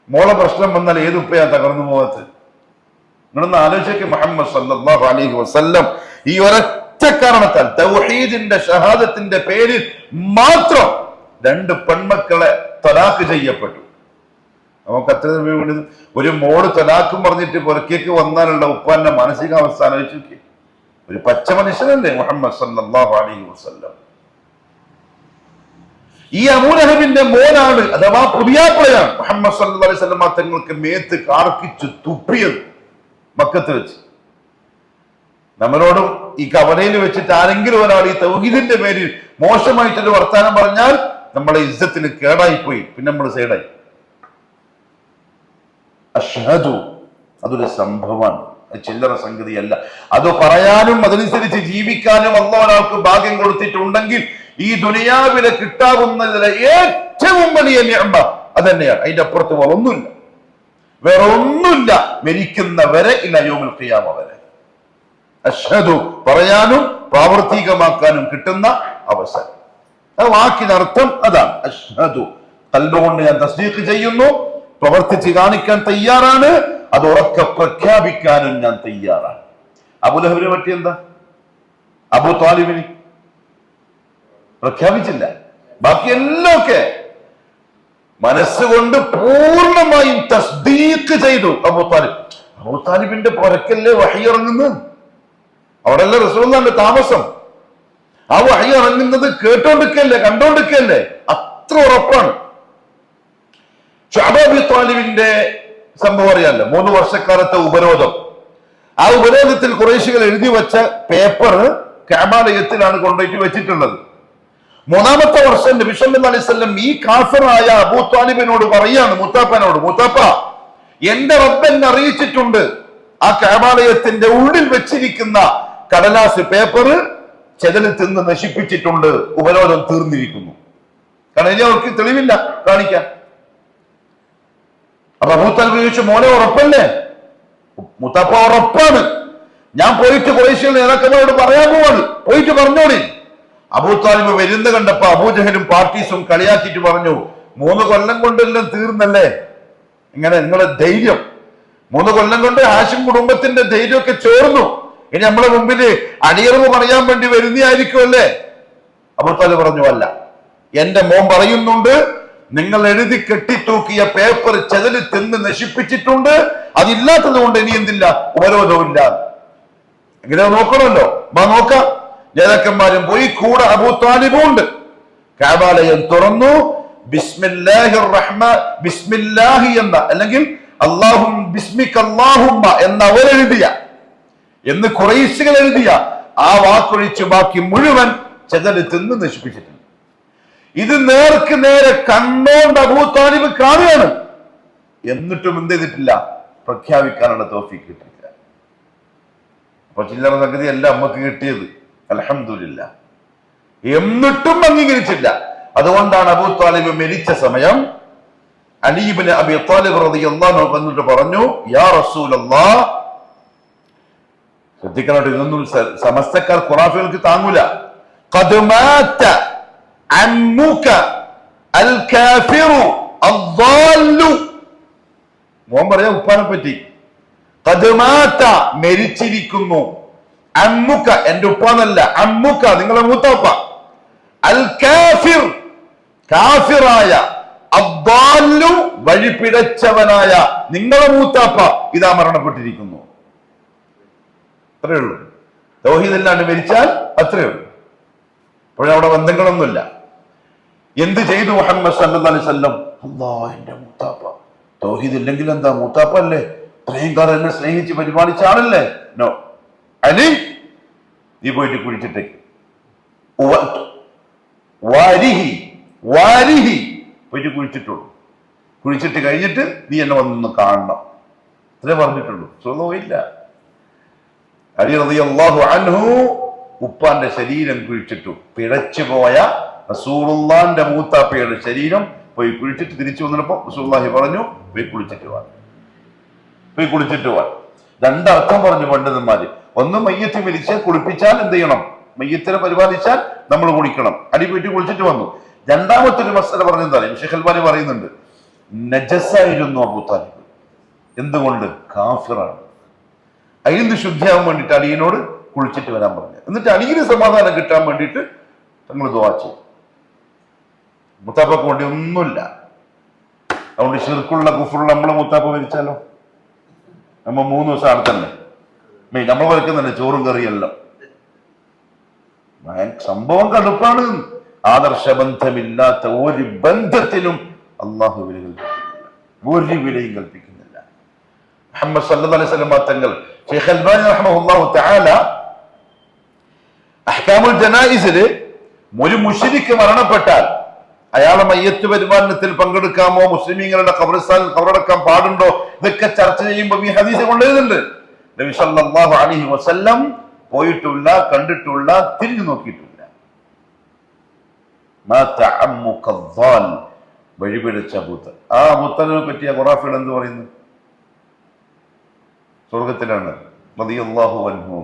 മോളെ പ്രശ്നം വന്നാൽ ഏത് ഉപ്പയാ തകർന്നു പോകത്ത്? നിങ്ങളൊന്ന് ആലോചിക്ക്. മുഹമ്മദ് സല്ലല്ലാഹു അലൈഹി വസല്ലം ഈ ഒരൊറ്റ കാരണത്താൽ തൗഹീദിന്റെ ഷഹാദത്തിന്റെ പേരിൽ മാത്രം 2 പെൺമക്കളെ തലാഖ് ചെയ്യപ്പെട്ടു. നമുക്ക് അത്ര ഒരു മോള് തലാഖും പറഞ്ഞിട്ട് പുറക്കേക്ക് വന്നാലുള്ള ഉപ്പാന്റെ മാനസികാവസ്ഥ ആലോചിച്ചു. ഒരു പച്ച മനുഷ്യനല്ലേ മുഹമ്മദ് സല്ലല്ലാഹു അലൈഹി വസല്ലം. ഈ അബൂലഹബിന്റെ മോനാണ്, അഥവാ പുതിയാപ്പിളയാണ് മുഹമ്മദ് സല്ലല്ലാഹു അലൈഹി വസല്ലം തങ്ങൾക്ക് മേത്ത് കാർക്കിച്ചു തുപ്പിയത് മക്കത്ത് വെച്ച്. നമ്മളോടും ഈ കവലയിൽ വെച്ചിട്ട് ആരെങ്കിലും ഒരാൾ ഈ തൗഹീദിന്റെ പേരിൽ മോശമായിട്ടൊരു വർത്താനം പറഞ്ഞാൽ നമ്മളെ ഇസ്സത്തിന് കേടായിപ്പോയി. പിന്നെ നമ്മൾ സൈഡായി. അഷ്ഹദു, അതൊരു സംഭവമാണ്, ചില്ലറ സംഗതിയല്ല. അത് പറയാനും അതനുസരിച്ച് ജീവിക്കാനും അല്ലാഹു ഒരാൾക്ക് ഭാഗ്യം കൊടുത്തിട്ടുണ്ടെങ്കിൽ ഈ ദുനിയാവിലെ കിട്ടാവുന്നതിലെ ഏറ്റവും വലിയ നിഅമ അതന്നെയാണ്. അതിന്റെ അപ്പുറത്ത് വേറൊന്നുമില്ല, വേറെ ഒന്നുമില്ല. മരിക്കുന്നവരെ ഇല യൗമുൽ ഖിയാമ വരെ അഷ്ഹദു പറയാനും പ്രാവർത്തികമാക്കാനും കിട്ടുന്ന അവസരം. ആ വാക്കിനർത്ഥം അതാണ്. അഷ്ഹദു, ഖൽബുകൊണ്ട് ഞാൻ തസ്ദീഖ് ചെയ്യുന്നു, പ്രവർത്തിച്ച് കാണിക്കാൻ തയ്യാറാണ്, അത് ഉറക്കെ പ്രഖ്യാപിക്കാനും ഞാൻ തയ്യാറാണ്. അബൂലഹബിനെ പറ്റി എന്താ? അബൂ താലിബിന് പ്രഖ്യാപിച്ചില്ല, ബാക്കി എല്ലാം ഒക്കെ മനസ്സുകൊണ്ട് പൂർണ്ണമായും തസ്ദീഖ് ചെയ്തു. അബൂ താലിബിന്റെ പുറക്കല്ലേ വഹി ഇറങ്ങുന്നത്? അവിടെല്ലാം റസൂലുള്ളാഹിന്റെ താമസം. ആ വഹി ഇറങ്ങുന്നത് കേട്ടോണ്ടിരിക്കല്ലേ, കണ്ടോണ്ടിരിക്കല്ലേ? അത്ര ഉറപ്പാണ്. അബൂ താലിബിന്റെ സംഭവം അറിയാലോ. 3 വർഷക്കാലത്തെ ഉപരോധം. ആ ഉപരോധത്തിൽ ഖുറൈശികൾ എഴുതി വെച്ച പേപ്പർ കഅബാലയത്തിലാണ് കൊണ്ടുപോയിട്ട് വെച്ചിട്ടുള്ളത്. 3-ാമത്തെ വർഷം നബി സല്ലല്ലാഹു അലൈഹി വസല്ലം ഈ കാഫിറായ അബൂ താലിബിനോട് പറയാണ്, മുത്താപ്പനോട്, മുത്താപ്പ, എന്റെ റബ്ബ് എന്നെ അറിയിച്ചിട്ടുണ്ട്, ആ കഅബാലയത്തിന്റെ ഉള്ളിൽ വെച്ചിരിക്കുന്ന കടലാസ് പേപ്പർ ചെതലിൽ തിന്ന് നശിപ്പിച്ചിട്ടുണ്ട്, ഉപരോധം തീർന്നിരിക്കുന്നു. കാരണം ഇനി അവർക്ക് തെളിവില്ല കാണിക്കാൻ. അപ്പൊ അബൂ താലിബ് ചോദിച്ചു, മോനെ ഉറപ്പല്ലേ? മുത്താപ്പ ഉറപ്പാണ്, ഞാൻ പോയിട്ട് ഖുറൈശികളുടെ നേതാക്കന്മാരോട് പറയാൻ പോവാണ്, പോയിട്ട് പറഞ്ഞോളി. അബൂ താലിബ് വരുന്ന കണ്ടപ്പോ അബൂജഹലും പാർട്ടീസും കളിയാക്കിയിട്ട് പറഞ്ഞു, 3 കൊല്ലം കൊണ്ടെല്ലാം തീർന്നല്ലേ, ഇങ്ങനെ നിങ്ങളെ ധൈര്യം, 3 കൊല്ലം കൊണ്ട് ഹാഷിം കുടുംബത്തിന്റെ ധൈര്യമൊക്കെ ചോർന്നു, ഇനി നമ്മളെ മുമ്പിൽ അടിയറവ് പറയാൻ വേണ്ടി വരുന്നതായിരിക്കുമല്ലേ? അബൂ താലിബ് പറഞ്ഞു, അല്ല, എന്റെ മോൻ പറയുന്നുണ്ട്, നിങ്ങൾ എഴുതി കെട്ടിത്തൂക്കിയ പേപ്പർ ചെതല് തിന്ന് നശിപ്പിച്ചിട്ടുണ്ട്, അതില്ലാത്തത് കൊണ്ട് ഇനി എന്തില്ല, ഉപരോധമില്ല. ഇങ്ങനെ നോക്കണമല്ലോ, നോക്കാം. നേതാക്കന്മാരും പോയി, കൂടെ അബൂ താലിബും ഉണ്ട്. കഅബാലയം തുറന്നു. ബിസ്മില്ലാഹി എന്ന, അല്ലെങ്കിൽ അല്ലാഹും ബിസ്മിക അല്ലാഹുമ്മ എന്ന അവരെഴുതിയ, എന്ന് ഖുറൈശികൾ എഴുതിയ ആ വാക്കൊഴിച്ച് ബാക്കി മുഴുവൻ ചെതല് തിന്ന് നശിപ്പിച്ചിട്ടുണ്ട്. ഇത് നേർക്ക് നേരെ കണ്ണോണ്ട് അബൂ താലിബ് കാണുകയാണ്. എന്നിട്ടും എന്ത് ചെയ്തിട്ടില്ല, പ്രഖ്യാപിക്കാനുള്ള തൗഫീഖ് കിട്ടിയില്ല. അപ്പൊ ചില്ലറ സംഗതി അല്ല നമുക്ക് കിട്ടിയത്, അൽഹംദുലില്ലാഹ്. എന്നിട്ടും അംഗീകരിച്ചില്ല. അതുകൊണ്ടാണ് അബൂ താലിബ് മരിച്ച സമയം അലി ഇബ്നു അബീ ത്വാലിബ് റളിയല്ലാഹു അൻഹു വന്നിട്ട് പറഞ്ഞു, യാ റസൂലല്ലാഹ്, ശ്രദ്ധിക്കണം, ഇതൊന്നും സമസ്തക്കാർ ഖുറാഫികൾക്ക് താങ്ങൂല. ഖദ് മാത അമ്മുക അൽ കാഫിറു അദ്ദാല്ലു. മോൻ പറയാ ഉപ്പാനെ പറ്റി. ഖദ് മാത, മരിച്ചിരിക്കുന്നു. അമ്മുക, എന്റെ ഉപ്പാന്നല്ല, അമ്മുക, നിങ്ങളെ മൂത്താപ്പ. അൽ കാഫിർ, കാഫിറായ, അദ്ദാല്ലു, വഴിപിഴച്ചവനായ നിങ്ങളെ മൂത്താപ്പ ഇതാ മരണപ്പെട്ടിരിക്കുന്നു. അത്രേ ഉള്ളൂ. തൗഹീദ് ഇല്ലാണ്ട് മരിച്ചാൽ അത്രേ ഉള്ളൂ. അപ്പോഴവിടെ ബന്ധങ്ങളൊന്നുമില്ല. എന്ത് ചെയ്തു മുഹമ്മദ് സല്ലല്ലാഹു അലൈഹി വസല്ലം? എന്റെ മൂത്താപ്പ തൗഹീദ് ഇല്ലെങ്കിൽ എന്താ, മൂത്താപ്പ അല്ലേ, ഇത്രയും കാലം എന്നെ സ്നേഹിച്ച് പരിപാലിച്ച ആളല്ലേ. നോ, അലി നീ പോയിട്ട് കുഴിച്ചിട്ടേക്ക്, പോയിട്ട് കുഴിച്ചിട്ടുള്ളൂ. കുഴിച്ചിട്ട് കഴിഞ്ഞിട്ട് നീ എന്നെ വന്നൊന്ന് കാണണം, ഇത്രേ പറഞ്ഞിട്ടുള്ളൂ. സ്വന്തമില്ല. അലി റളിയല്ലാഹു അൻഹു ഉപ്പാന്റെ ശരീരം കുഴിച്ചിട്ടു. പിഴച്ചുപോയ റസൂലുള്ളാഹിന്റെ മൂത്താപ്പയുടെ ശരീരം പോയി കുഴിച്ചിട്ട് തിരിച്ചു വന്നപ്പോ റസൂലുള്ളാഹി പറഞ്ഞു, പോയി കുളിച്ചിട്ട് വാ. രണ്ടർത്ഥം പറഞ്ഞു പണ്ഡിതന്മാര്. ഒന്ന്, മയ്യത്ത് മരിച്ചാൽ കുളിപ്പിച്ചാൽ എന്ത് ചെയ്യണം, മയ്യത്തിനെ പരിപാലിച്ചാൽ നമ്മൾ കുളിക്കണം. അടി പോയിട്ട് കുളിച്ചിട്ട് വന്നു. രണ്ടാമത്തെ ഒരു മസല പറഞ്ഞെന്താണ്, ഷെയ്ഖ് അൽബാനി പറയുന്നുണ്ട്, നജസായിരുന്നു അബൂ താലിബ്. എന്തുകൊണ്ട്? കാഫിറാണ്. അയിന്ന് ശുദ്ധിയാവാൻ വേണ്ടിയിട്ട് അലിയനോട് കുളിച്ചിട്ട് വരാൻ പറഞ്ഞു. എന്നിട്ട് അലിയിന് സമാധാനം കിട്ടാൻ വേണ്ടിയിട്ട് തങ്ങൾ ദുആ ചെയ്തു. മുത്താപ്പക്ക് വേണ്ടി ഒന്നുമില്ല. അതുകൊണ്ട് ശിർക്കുള്ള കുഫറുള്ള നമ്മളെ മുത്താപ്പ മരിച്ചാലോ, നമ്മ 3 ദിവസം അവിടെ തന്നെ നമ്മൾ വരക്കുന്നുണ്ട്, ചോറും കറിയെല്ലാം. സംഭവം കടുപ്പാണ്. ആദർശബന്ധമില്ലാത്ത ഒരു ബന്ധത്തിനും അള്ളാഹു വില കൽപ്പിക്കുന്നില്ല, ഒരു വിലയും കൽപ്പിക്കുന്നില്ല. മുഹമ്മദ് സല്ലല്ലാഹു അലൈഹി വസല്ലം തങ്ങൾ ഷെയ്ഖ് അൽബാനി റഹ്മഹുല്ലാഹു തആല അഹ്കാമുൽ ജനായിസില് ഒരു മുശ്രിക്ക് മരണപ്പെട്ടാൽ അയാളെ മയ്യത്ത് പരിപാലനത്തിൽ പങ്കെടുക്കാമോ, മുസ്ലിമീങ്ങളുടെ ഖബർസ്ഥാനിൽ ഖബറടക്കാൻ പാടുണ്ടോ, ഇതൊക്കെ ചർച്ച ചെയ്യുമ്പോൾ ഈ ഹദീസ് കൊണ്ടുവരുന്നുണ്ട്. നബി സല്ലല്ലാഹു അലൈഹി വസല്ലം പോയിട്ടുള്ള, കണ്ടിട്ടുള്ള, തിരിഞ്ഞു നോക്കിയിട്ടില്ല. വഴിപിഴച്ച അബൂത്തൽ. ആ അബൂത്തലിനെ പറ്റിയ ഖുറാഫിൽ എന്ത് പറയുന്നു? സ്വർഗത്തിലാണ്. റളിയല്ലാഹു അൻഹു.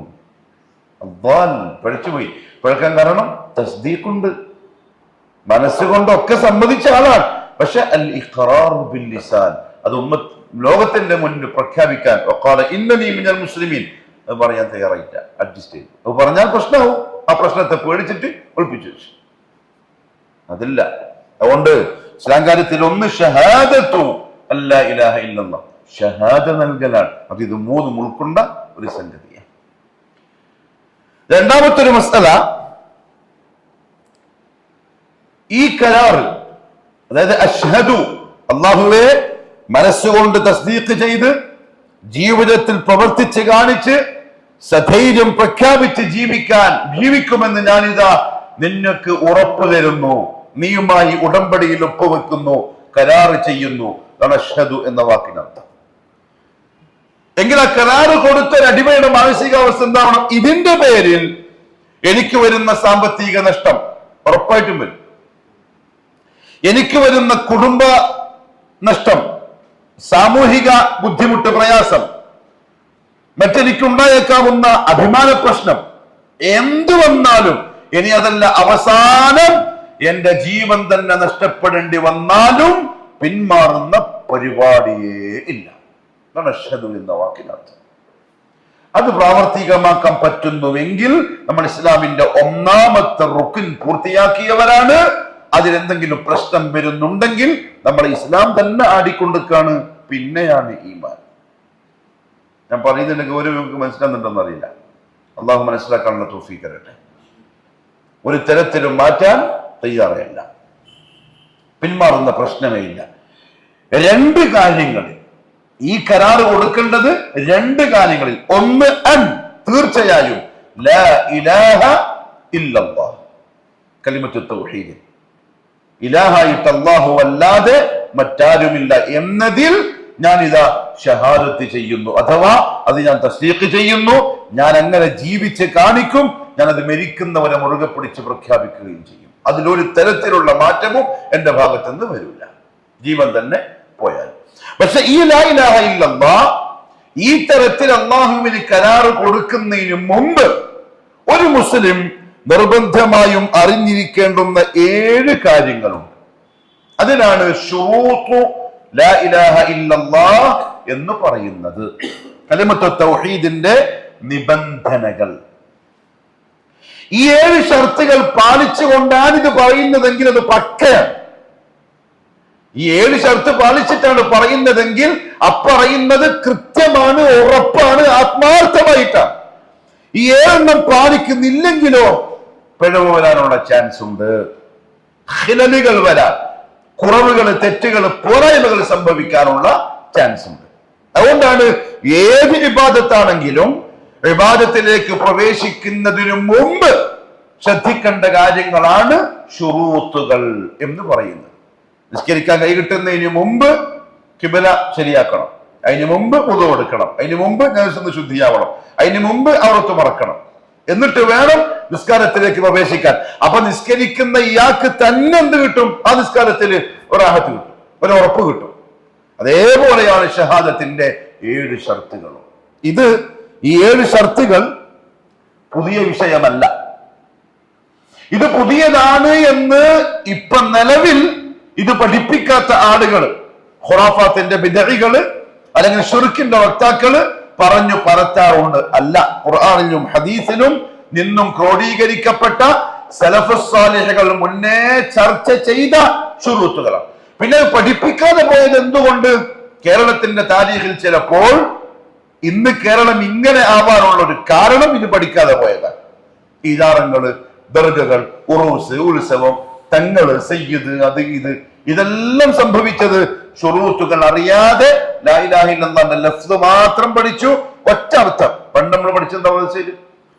അദ്ദാൽ, പഴിച്ചുപോയി. പഴക്കാൻ കാരണം തസ്ദീഖുണ്ട്, മനസ്സുകൊണ്ടൊക്കെ സമ്മതിച്ച ആളാണ്. പക്ഷെ അൽ ഇഖ്റാറു ബിൽ ലിസാൻ, അത് ലോകത്തിന്റെ മുന്നിൽ പ്രഖ്യാപിക്കാൻ, വഖാല ഇന്നനീ മിനൽ മുസ്ലിമീൻ, അത് പറയാൻ തയ്യാറായില്ല, അഡ്ജസ്റ്റ് ചെയ്തു. അത് പറഞ്ഞാൽ പ്രശ്നമാവും. ആ പ്രശ്നത്തെ പേടിച്ചിട്ട് ഒളിപ്പിച്ചു വെച്ചു. അതില്ല. അതുകൊണ്ട് ഇസ്ലാം കാര്യത്തിൽ ഒന്ന് ഷഹാദത്തു അല്ലാ ഇലാഹ ഇല്ലല്ലാഹ്, ഷഹാദ നൽകലാണ്. അത് ഇത് 3 ഉൾക്കൊണ്ട ഒരു സംഗതിയാണ്. രണ്ടാമത്തെ ഒരു മസ്അല, ഈ കരാർ, അതായത് അഷ്ഹദു, അല്ലാഹുവേ മനസ്സുകൊണ്ട് തസ്ദീഖ് ചെയ്ത് ജീവിതത്തിൽ പ്രവർത്തിച്ച് കാണിച്ച് സധൈര്യം പ്രഖ്യാപിച്ച് ജീവിക്കുമെന്ന് ഞാനിതാ നിനക്ക് ഉറപ്പു തരുന്നു, നീയുമായി ഉടമ്പടിയിൽ ഒപ്പുവെക്കുന്നു, കരാറ് ചെയ്യുന്നു. അതാണ് അഷ്ഹദു എന്ന വാക്കിനർത്ഥം. എങ്കിൽ ആ കരാറ് കൊടുത്ത ഒരു അടിമയുടെ മാനസികാവസ്ഥ എന്താവണം? ഇതിന്റെ പേരിൽ എനിക്ക് വരുന്ന സാമ്പത്തിക നഷ്ടം ഉറപ്പായിട്ടും വരും, എനിക്ക് വരുന്ന കുടുംബ നഷ്ടം, സാമൂഹിക ബുദ്ധിമുട്ട്, പ്രയാസം, മറ്റെനിക്കുണ്ടായേക്കാവുന്ന അഭിമാന പ്രശ്നം, എന്തു വന്നാലും, ഇനി അതല്ല അവസാനം എന്റെ ജീവൻ തന്നെ നഷ്ടപ്പെടേണ്ടി വന്നാലും പിന്മാറുന്ന പരിപാടിയേ ഇല്ല. അതാണ് അഷ്ഹദു എന്ന വാക്കിനർത്ഥം. അത് പ്രാവർത്തികമാക്കാൻ പറ്റുന്നുവെങ്കിൽ നമ്മൾ ഇസ്ലാമിന്റെ 1ാമത്തെ റുക്ൻ പൂർത്തിയാക്കിയവരാണ്. അതിലെന്തെങ്കിലും പ്രശ്നം വരുന്നുണ്ടെങ്കിൽ നമ്മൾ ഇസ്ലാം തന്നെ ആടിക്കൊടുക്കാണ്, പിന്നെയാണ് ഈമാൻ. ഞാൻ പറയുന്നുണ്ടെങ്കിൽ ഓരോരുത്തർക്ക് മനസ്സിലാകുന്നുണ്ടെന്ന് അറിയില്ല. അള്ളാഹു മനസ്സിലാക്കാനുള്ള തൗഫീഖ് തരട്ടെ. ഒരു തരത്തിലും മാറ്റാൻ തയ്യാറല്ല, പിന്മാറുന്ന പ്രശ്നമേ ഇല്ല. 2 കാര്യങ്ങളിൽ ഈ കരാറ് കൊടുക്കേണ്ടത്, 2 കാര്യങ്ങളിൽ. ഒന്ന്, തീർച്ചയായും ലാ ഇലാഹ ഇല്ലല്ലാഹ്, കലിമത്തു തൗഹീദ്, ഇലാഹായിട്ട് അല്ലാഹു അല്ലാതെ മറ്റാരുമില്ല എന്നതിൽ ഞാനിതാ ഷഹാദത്ത് ചെയ്യുന്നു, അഥവാ അത് ഞാൻ തസ്ദീഖ് ചെയ്യുന്നു. ഞാൻ അങ്ങനെ ജീവിച്ച് കാണിക്കും. ഞാനത് മരിക്കുന്നവരെ മുറുകെ പിടിച്ച് പ്രഖ്യാപിക്കുകയും ചെയ്യും. അതിലൊരു തരത്തിലുള്ള മാറ്റവും എന്റെ ഭാഗത്ത് നിന്ന് വരില്ല, ജീവൻ തന്നെ പോയാൽ. പക്ഷെ ഈ ലാ ഇലാഹ ഇല്ലല്ലാഹ്, ഈ തരത്തിൽ അല്ലാഹുവിന് കരാറ് കൊടുക്കുന്നതിന് മുമ്പ് ഒരു മുസ്ലിം നിർബന്ധമായും അറിഞ്ഞിരിക്കേണ്ടുന്ന 7 കാര്യങ്ങളുണ്ട്. അതിനാണ് ശുറൂത്തു ലാ ഇലാഹ ഇല്ലല്ലാഹ് എന്ന് പറയുന്നത്. കലിമത്തു തൗഹീദിന്റെ നിബന്ധനകൾ. ഈ 7 ഷർത്തുകൾ പാലിച്ചുകൊണ്ടാണ് ഇത് പറയുന്നതെങ്കിൽ അത് പക്കയാണ്. ഈ 7 ഷർത്ത് പാലിച്ചിട്ടാണ് പറയുന്നതെങ്കിൽ അപ്പറയുന്നത് കൃത്യമാണ്, ഉറപ്പാണ്, ആത്മാർത്ഥമായിട്ടാണ്. ഈ 7 പാലിക്കുന്നില്ലെങ്കിലോ പിഴവ് വരാനുള്ള ചാൻസ് ഉണ്ട്. ഖിലലുകൾ വരാൻ, കുറവുകൾ, തെറ്റുകൾ, പോരായ്മകൾ സംഭവിക്കാനുള്ള ചാൻസ് ഉണ്ട്. അതുകൊണ്ടാണ് ഏത് ഇബാദത്താണെങ്കിലും ഇബാദത്തിലേക്ക് പ്രവേശിക്കുന്നതിനു മുമ്പ് ശ്രദ്ധിക്കേണ്ട കാര്യങ്ങളാണ് ശുറൂത്തുകൾ എന്ന് പറയുന്നത്. നിസ്കരിക്കാൻ കൈ കിട്ടുന്നതിന് മുമ്പ് കിബില ശരിയാക്കണം, അതിന് മുമ്പ് വുദു എടുക്കണം, അതിന് മുമ്പ് നഫ്സ് ശുദ്ധിയാവണം, അതിന് മുമ്പ് ഔറത്ത് മറക്കണം, എന്നിട്ട് വേണം നിസ്കാരത്തിലേക്ക് പ്രവേശിക്കാൻ. അപ്പൊ നിസ്കരിക്കുന്ന ഇയാൾക്ക് തന്നെ എന്ത് കിട്ടും? ആ നിസ്കാരത്തിൽ ഒരു റാഹത്ത് കിട്ടും, ഒരു ഉറപ്പ് കിട്ടും. അതേപോലെയാണ് ഷഹാദത്തിന്റെ 7 ഷർത്തുകളും. ഈ 7 ഷർത്തുകൾ പുതിയ വിഷയമല്ല. ഇത് പുതിയതാണ് എന്ന് ഇപ്പൊ നിലവിൽ ഇത് പഠിപ്പിക്കാത്ത ആളുകൾ, ഖുറാഫാത്തിന്റെ ബിദ്അകള് അല്ലെങ്കിൽ ശിർക്കിന്റെ വക്താക്കള് പറഞ്ഞു പരത്താറുണ്ട്. അല്ല, ഖുർആനിലും ഹദീസിലും നിന്നും ക്രോഡീകരിക്കപ്പെട്ട സലഫുസ് സാലിഹുകൾ മുന്നേ ചർച്ച ചെയ്ത ശുറൂത്തുകളാണ്. പിന്നെ പഠിപ്പിക്കാതെ പോയത് എന്തുകൊണ്ട്? കേരളത്തിന്റെ താരീഖിൽ ചിലപ്പോൾ ഇന്ന് കേരളം ഇങ്ങനെ ആവാനുള്ള ഒരു കാരണം ഇത് പഠിക്കാതെ പോയതാണ്. ഈജാറങ്ങള്, ദർഗകൾ, ഉറൂസ്, ഉത്സവം, തങ്ങള്, സയ്യിദ്, അത് ഇതെല്ലാം സംഭവിച്ചത് ശുറൂത്തുകൾ അറിയാതെ ലാ ഇലാഹ ഇല്ലല്ലാഹ് ലഫ്ദ് മാത്രം പഠിച്ചു. ഒറ്റ അർത്ഥം. പണ്ട് നമ്മൾ പഠിച്ചത്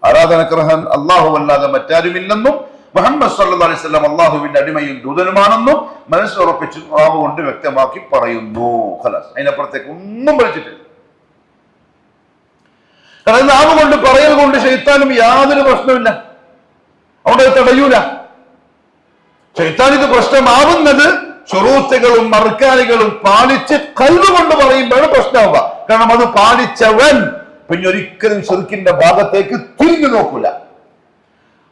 ആരാധനക്കർഹൻ അല്ലാഹു അല്ലാതെ മറ്റാരുമില്ലെന്നും മുഹമ്മദ് സല്ലല്ലാഹു അലൈഹി വസല്ലം അല്ലാഹുവിന്റെ അടിമയും ദൂതനുമാണെന്നും മനസ്സിലുറപ്പിച്ച് നാവ് കൊണ്ട് വ്യക്തമാക്കി പറയുന്നു. ഖലാസ്. അതിനപ്പുറത്തേക്ക് ഒന്നും പഠിച്ചിട്ടില്ല. കാരണം നാവ് കൊണ്ട് പറയൽ കൊണ്ട് ശൈത്താനും യാതൊരു പ്രശ്നമില്ല, അവിടെ തടയൂല. ശൈത്താൻ ഇത് പ്രശ്നമാവുന്നത് ശുറൂത്തുകളും മർക്കാനുകളും പാലിച്ച് ഖൽബ് കൊണ്ട് പറയുമ്പോഴാണ് പ്രശ്നമാവുക. കാരണം അത് പാലിച്ചവൻ പിന്നെ ഒരിക്കലും ശിർക്കിന്റെ ഭാഗത്തേക്ക് തിരിഞ്ഞു നോക്കൂല.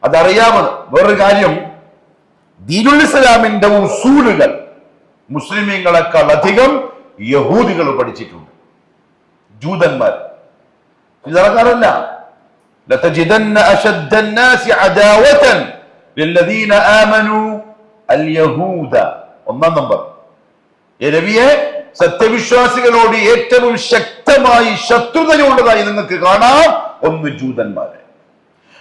അതറിയാമത്. വേറൊരു കാര്യം, ദീനുൽ ഇസ്ലാമിന്റെ ഉസൂലുകൾ മുസ്ലിമീങ്ങളെക്കാൾ അധികം യഹൂദികൾ പഠിച്ചിട്ടുണ്ട്. ജൂതന്മാർ ചിലർക്കാരല്ല. ലതജിദന്ന അശദ്ദന്നാസി അദാവതൻ ലില്ലദീന ആമനൂ അൽ യഹൂദ. 1 നമ്പർ. നബിയെ, സത്യവിശ്വാസികളോട് ഏറ്റവും ശക്തമായി ശത്രുതയുള്ളതായി നിങ്ങൾക്ക് കാണാം ഒന്ന് ജൂതന്മാരെ.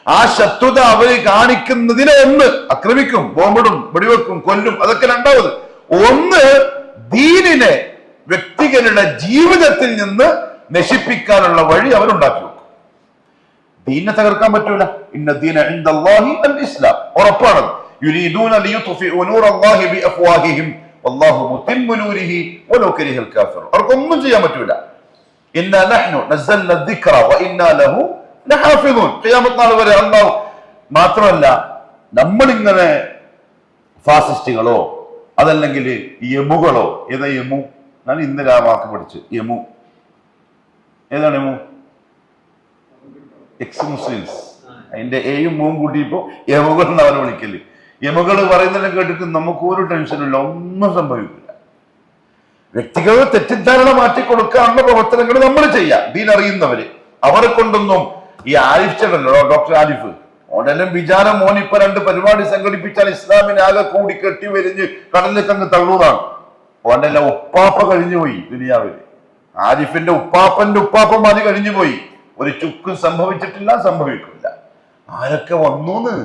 ആ ശത്രുത അവര് കാണിക്കുന്നതിനെ ഒന്ന് ആക്രമിക്കും, ബോംബിടും, വെടിവെക്കും, കൊല്ലും. അതൊക്കെ രണ്ടാമത്. ഒന്ന് ദീനിനെ വ്യക്തികളുടെ ജീവിതത്തിൽ നിന്ന് നശിപ്പിക്കാനുള്ള വഴി അവരുണ്ടാക്കി വെക്കും. ദീനിനെ തകർക്കാൻ പറ്റൂല. ഇന്ന ദീന ഇൻദല്ലാഹി അൽ ഇസ്ലാം. ഉറപ്പാണ്. യുരീദൂന ലിയുത്ഫിഉ നൂറല്ലാഹി ബിഅഫ്വാഹിഹിം വല്ലാഹു മുതിമ്മു നൂരിഹി വലൗ കരിഹൽ കാഫിറൂൻ. അവർക്കൊന്നും ചെയ്യാൻ പറ്റൂല. ഇന്നാ നഹ്നു നസ്സൽന ദിക്റ വ ഇന്നാ ലഹു ലഹാഫിദൂൻ. ഖിയാമത്ത് നാൾ വരെ അല്ലാഹു മാത്രമല്ല, നമ്മളിങ്ങനെ ഫാസിസ്റ്റുകളോ അതല്ലെങ്കിൽ യമുകളോ, ഏതാ യമു? ഞാൻ ഇന്നലെ ആ വാക്ക് പഠിച്ചു. യമു ഏതാണ്? യമു എക്സ് മുസ്ലിംസ്. അതിന്റെ എയും മൂവും കൂട്ടിയപ്പോ യമുകൾ എന്ന് അവരെ വിളിക്കല്. യമുകൾ പറയുന്നതിനെ കേട്ടിട്ട് നമുക്ക് ഒരു ടെൻഷനില്ല, ഒന്നും സംഭവിക്കില്ല. വ്യക്തികൾ തെറ്റിദ്ധാരണ മാറ്റിക്കൊടുക്കാനുള്ള പ്രവർത്തനങ്ങൾ നമ്മൾ ചെയ്യാം. ദീൻ അറിയുന്നവര്. അവരെ കൊണ്ടൊന്നും ഈ ആരിഫ് ചേട്ടല്ലോ, ഡോക്ടർ ആരിഫ്, ഓനെല്ലാം വിചാരം മോനിപ്പോ 2 പരിപാടി സംഘടിപ്പിച്ചാൽ ഇസ്ലാമിനെ ആകെ കൂടി കെട്ടി വരിഞ്ഞ് കടലിലേക്ക് അങ്ങ് തള്ളൂറാണ്. ഓന്റെ എല്ലാം ഉപ്പാപ്പ കഴിഞ്ഞുപോയി ദുനിയാവില്. ആരിഫിന്റെ ഉപ്പാപ്പന്റെ ഉപ്പാപ്പന്മാര് കഴിഞ്ഞുപോയി. ഒരു ചുക്കും സംഭവിച്ചിട്ടില്ല, സംഭവിക്കില്ല. ആരൊക്കെ വന്നൂന്ന്?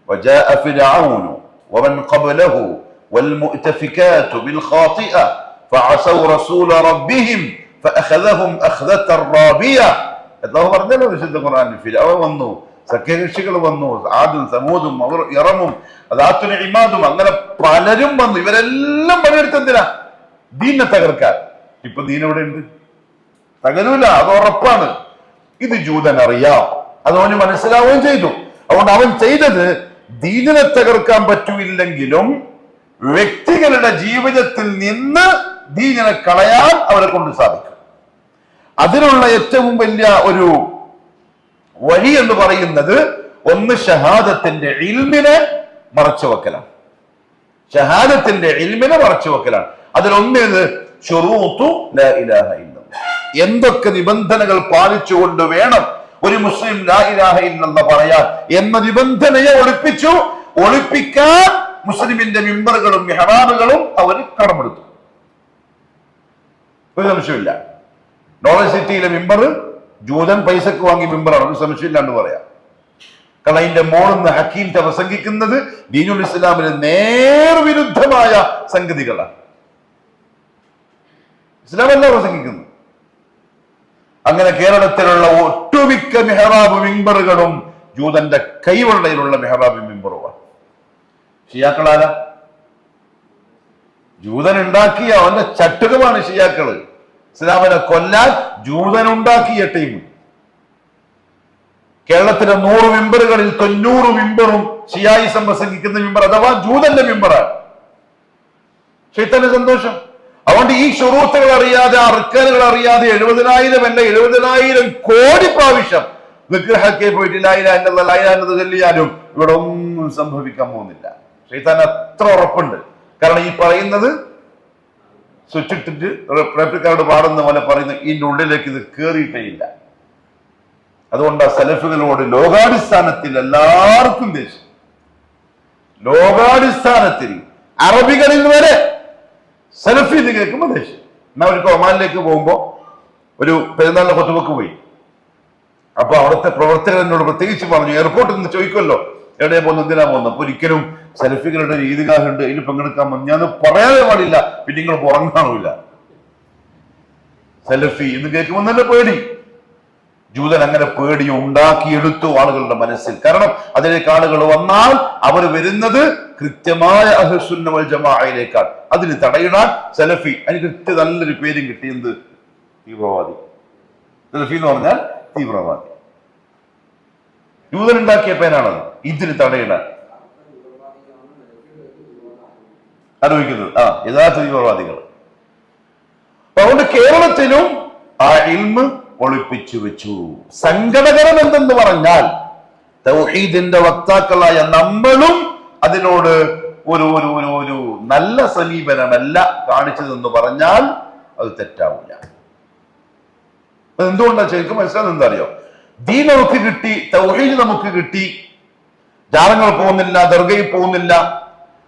وجاء فرعون ومن قبله والمؤتفكات بالخاطئة فعصوا رسول ربهم فأخذهم أخذة رابية. അല്ലാഹു പറഞ്ഞല്ലോ വിശുദ്ധ ഖുർആനിൽ, ഫിർഔൻ വന്നു, സഖ്യകക്ഷികൾ വന്നു, ആദും സമൂദും ഇറമും അദാത്തുൽ ഇമാദും, അങ്ങനെ പലരും വന്നു. ഇവരെല്ലാം പണിയെടുത്തെന്തിനാ? ദീനിനെ തകർക്കാൻ. ഇപ്പൊ ദീൻ എവിടെ ഉണ്ട്? തകരൂല, അത് ഉറപ്പാണ്. ഇത് ജൂതൻ അറിയാം, അത് അവന് മനസ്സിലാവുകയും ചെയ്തു. അതുകൊണ്ട് അവൻ ചെയ്തത് ദീനിനെ തകർക്കാൻ പറ്റൂല്ലെങ്കിലും വ്യക്തികളുടെ ജീവിതത്തിൽ നിന്ന് ദീനിനെ കളയാൻ അവരെ കൊണ്ട് സാധിക്കും. അതിനുള്ള ഏറ്റവും വലിയ ഒരു വഴി എന്ന് പറയുന്നത് ഒന്ന് ഷഹാദത്തിന്റെ ഇൽമിനെ മറച്ചു വെക്കലാണ്. ഷഹാദത്തിന്റെ ഇൽമിനെ മറച്ചു വെക്കലാണ്. അതിലൊന്നേത് ശുറൂത്തു ലാ ഇലാഹ ഇല്ലല്ലാഹ്. എന്തൊക്കെ നിബന്ധനകൾ പാലിച്ചുകൊണ്ട് വേണം ഒരു മുസ്ലിം ലാ ഇലാഹ ഇല്ലല്ലാഹ് പറയാൻ എന്ന നിബന്ധനയെ ഒളിപ്പിക്കാൻ മുസ്ലിമിന്റെ മിമ്പറുകളും മെഹ്റാബുകളും അവർ കടമെടുത്തു. ഒരു സംശയമില്ല. നോളജ് സിറ്റിയിലെ മിമ്പർ ജൂതൻ പൈസക്ക് വാങ്ങിയ മിമ്പറാണ്, ഒരു സംശയമില്ലാണ്ട് പറയാം. കാരണം അതിന്റെ മോളിന്ന് ഹക്കീം പ്രസംഗിക്കുന്നത് ദീനുൽ ഇസ്ലാമിന് നേർവിരുദ്ധമായ സംഗതികളാണ്. ഇസ്ലാമല്ല പ്രസംഗിക്കുന്നത്. അങ്ങനെ കേരളത്തിലുള്ള ഒട്ടുമിക്ക മെഹ്റാബ് മിമ്പറുകളും ജൂതന്റെ കൈവെള്ളയിലുള്ള മെഹ്റാബ് മിമ്പറുമാണ്. ഷിയാക്കളാരാ? ജൂതൻ ഉണ്ടാക്കിയ അവന്റെ ചട്ടുകമാണ് ഷിയാക്കള്. ഇസ്ലാമിനെ കൊല്ലാൻ ജൂതൻ ഉണ്ടാക്കിയ ടീം. കേരളത്തിലെ 100 മെമ്പറുകളിൽ 90 മെമ്പറും ഷിയായിസം പ്രസംഗിക്കുന്ന മെമ്പർ അഥവാ ജൂതന്റെ മെമ്പറാണ്. ഷെയ്ത്താന്റെ സന്തോഷം. അതുകൊണ്ട് ഈ ശുറൂത്തുകൾ അറിയാതെ, അർക്കാനുകൾ അറിയാതെ 70,000 അല്ല 70,000 കോടി പ്രാവശ്യം വിഗ്രഹക്കെ പോയിട്ട് ലായിലാന്നത് ചൊല്ലിയാലും ഇവിടെ ഒന്നും സംഭവിക്കാൻ പോകുന്നില്ല. ഷെയ്ത്താൻ അത്ര ഉറപ്പുണ്ട്. കാരണം ഈ പറയുന്നത് സ്വിച്ച് ഇട്ടിട്ട് പ്രേപ്പിക്കാരോട് പാടുന്ന പോലെ പറയുന്ന ഇതിന്റെ ഉള്ളിലേക്ക് ഇത് കേറിയിട്ടേ ഇല്ല. അതുകൊണ്ട് ആ സലഫുകളോട് ലോകാടിസ്ഥാനത്തിൽ എല്ലാവർക്കും ദേഷ്യം. ലോകാടിസ്ഥാനത്തിൽ അറബികളിൽ വരെ സലഫി എന്ന് കേൾക്കുമ്പോൾ ദേഷ്യം. എന്നാ അവർക്ക് ഒമാനിലേക്ക് പോകുമ്പോ ഒരു പെരുന്നാളിന്റെ കൊത്തുവക്ക് പോയി. അപ്പൊ അവിടുത്തെ പ്രവർത്തകർ എന്നോട് പ്രത്യേകിച്ച് പറഞ്ഞു, എയർപോർട്ടിൽ നിന്ന് ചോദിക്കുമല്ലോ എവിടെയാ പോകുന്നത്, എന്തിനാ പോകുന്നത്? അപ്പൊ ഒരിക്കലും സലഫികളുടെ ഈദ്ഗാഹുണ്ട്, അതിൽ പങ്കെടുക്കാൻ വന്നു. ഞാൻ പറയാതെ പാടില്ല, പിന്നെ നിങ്ങൾ ഉറങ്ങാണില്ല. സലഫി എന്ന് കേൾക്കുമ്പോൾ തന്നെ പേടി. ജൂതൻ അങ്ങനെ പേടി ഉണ്ടാക്കിയെടുത്തു ആളുകളുടെ മനസ്സിൽ. കാരണം അതിലേക്ക് ആളുകൾ വന്നാൽ അവർ വരുന്നത് കൃത്യമായ അഹ്ലുസുന്ന വൽ ജമാഅയിലേക്കാണ്. അതിന് തടയിടാൻ സലഫി, അതിന് കൃത്യ നല്ലൊരു പേരും കിട്ടി. എന്ത്? തീവ്രവാദി. സലഫി എന്ന് പറഞ്ഞാൽ തീവ്രവാദി. ജൂതൻ ഉണ്ടാക്കിയ പേരാണത്. ഇതിന് തടയിടാൻ ആലോചിക്കുന്നത് യഥാർത്ഥ തീവ്രവാദികൾ. അതുകൊണ്ട് കേരളത്തിലും ആ ഇൽമ് ഒളിപ്പിച്ചു വെച്ചു. സങ്കടകരം എന്തെന്ന് പറഞ്ഞാൽ തൗഹീദിന്റെ വക്താക്കളായ നമ്മളും അതിനോട് ഒരു ഒരു ഒരു ഒരു നല്ല സമീപനമല്ല കാണിച്ചതെന്ന് പറഞ്ഞാൽ അത് തെറ്റാവില്ല. എന്തുകൊണ്ടാണ് ശരിക്കും മനസ്സിലാകുന്നത്? എന്താ അറിയോ? ദീൻ നമുക്ക് കിട്ടി, തൗഹീദ് നമുക്ക് കിട്ടി, ജാറങ്ങൾ പോകുന്നില്ല, ദർഗയിൽ പോകുന്നില്ല.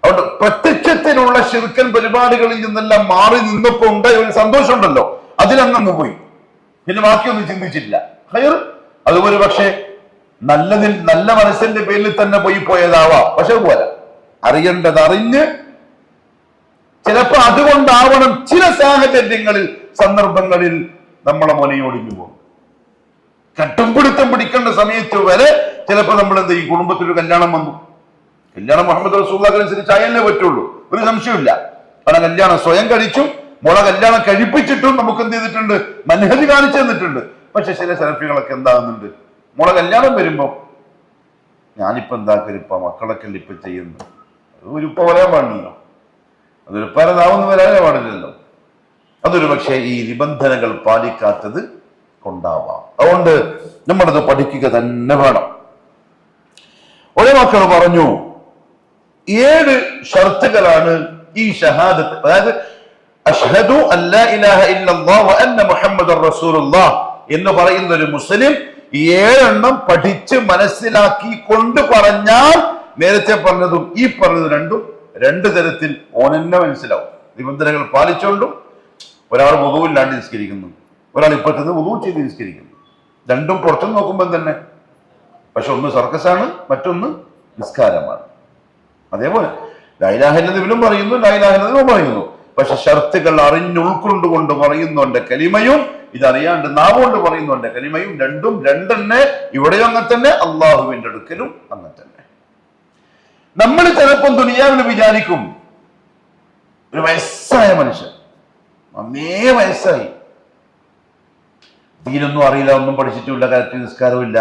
അതുകൊണ്ട് പ്രത്യക്ഷത്തിലുള്ള ശിർക്കൻ പരിപാടികളിൽ നിന്നെല്ലാം മാറി നിന്നപ്പോ ഉണ്ടായ ഒരു സന്തോഷം ഉണ്ടല്ലോ, അതിലങ്ങ് പോയി. പിന്നെ ബാക്കിയൊന്നും ചിന്തിച്ചില്ല. ഹൈർ അതുപോലെ പക്ഷെ നല്ലതിൽ നല്ല മനസ്സിന്റെ പേരിൽ തന്നെ പോയതാവാം. പക്ഷെ അതുപോലെ അറിയേണ്ടത് അറിഞ്ഞ്, ചിലപ്പോ അതുകൊണ്ടാവണം ചില സാഹചര്യങ്ങളിൽ സന്ദർഭങ്ങളിൽ നമ്മളെ മുനയോടിഞ്ഞു പോകും. കട്ടുംപിടുത്തം പിടിക്കേണ്ട സമയത്ത് വരെ ചിലപ്പോ നമ്മൾ എന്ത് ചെയ്യും? കുടുംബത്തിലൊരു കല്യാണം വന്നു, കല്യാണം മുഹമ്മദ് റസൂലുള്ളാഹിക്ക് അനുസരിച്ച് ആയല്ലേ പറ്റുള്ളൂ, ഒരു സംശയമില്ല. കാരണം കല്യാണം സ്വയം കഴിച്ചു, മോളെ കല്യാണം കഴിപ്പിച്ചിട്ടും നമുക്ക് എന്ത് ചെയ്തിട്ടുണ്ട്? മനഹജ് കാണിച്ചു തന്നിട്ടുണ്ട്. പക്ഷെ ചില സെൽഫികളൊക്കെ എന്താകുന്നുണ്ട്? മോളെ കല്യാണം വരുമ്പോ ഞാനിപ്പോ എന്താക്കലിപ്പ മക്കളൊക്കെ ഇപ്പൊ ചെയ്യുന്നു, ഒരു ഉപ്പ പറയാൻ പാടില്ലല്ലോ, അതൊരു പരതാവുന്ന വരാനേ പാടില്ലല്ലോ. അതൊരു പക്ഷേ ഈ നിബന്ധനകൾ പാലിക്കാത്തത് കൊണ്ടാവാം. അതുകൊണ്ട് നമ്മളത് പഠിക്കുക തന്നെ വേണം. ഒരേ മക്കൾ പറഞ്ഞു 7 ഷർത്തുകളാണ് ഈ ഷഹാദത്ത്. അതായത് അഷ്ഹദു അല്ലാ ഇലാഹ ഇല്ലല്ലാഹ് വ അന്ന മുഹമ്മദർ റസൂലുള്ളാഹ് എന്ന് പറയുന്ന ഒരു മുസ്ലിം 7 എണ്ണം പഠിച്ച് മനസ്സിലാക്കി കൊണ്ട് പറഞ്ഞാൽ നേരത്തെ പറഞ്ഞതും ഈ പറഞ്ഞതും രണ്ടും 2 തരത്തിൽ ഓനെന്നെ മനസ്സിലാവും. നിബന്ധനകൾ പാലിച്ചുകൊണ്ടും ഒരാൾ വുദൂഇല്ലാണ്ട് നിസ്കരിക്കുന്നു, ഒരാൾ ഇപ്പോഴത്തെ വുദൂ ചെയ്ത് നിസ്കരിക്കുന്നു. രണ്ടും പുറത്തു നോക്കുമ്പോൾ തന്നെ, പക്ഷെ ഒന്ന് സർക്കസാണ്, മറ്റൊന്ന് നിസ്കാരമാണ്. അതേപോലെ ലാ ഇലാഹ ഇല്ലല്ലാഹ് ഇവനും പറയുന്നു, ലാ ഇലാഹ ഇല്ലല്ലാഹ് പറയുന്നു. പക്ഷെ ഷർത്തുകൾ അറിഞ്ഞുൾക്കൊണ്ടുകൊണ്ട് പറയുന്നുണ്ട് കലിമയും, ഇതറിയാണ്ട് നാവുകൊണ്ട് പറയുന്നുണ്ട് കലിമയും, രണ്ടും രണ്ടെന്നെ. ഇവിടെയും അങ്ങനെ തന്നെ, അള്ളാഹുവിന്റെ അടുക്കലും അങ്ങനെ തന്നെ. നമ്മൾ ചിലപ്പം ദുനിയാവിൽ വിചാരിക്കും ഒരു വയസ്സായ മനുഷ്യൻ, നന്നേ വയസ്സായി, ദീനൊന്നും അറിയില്ല, ഒന്നും പഠിച്ചിട്ടില്ല, കറക്റ്റ് നിസ്കാരവും ഇല്ല,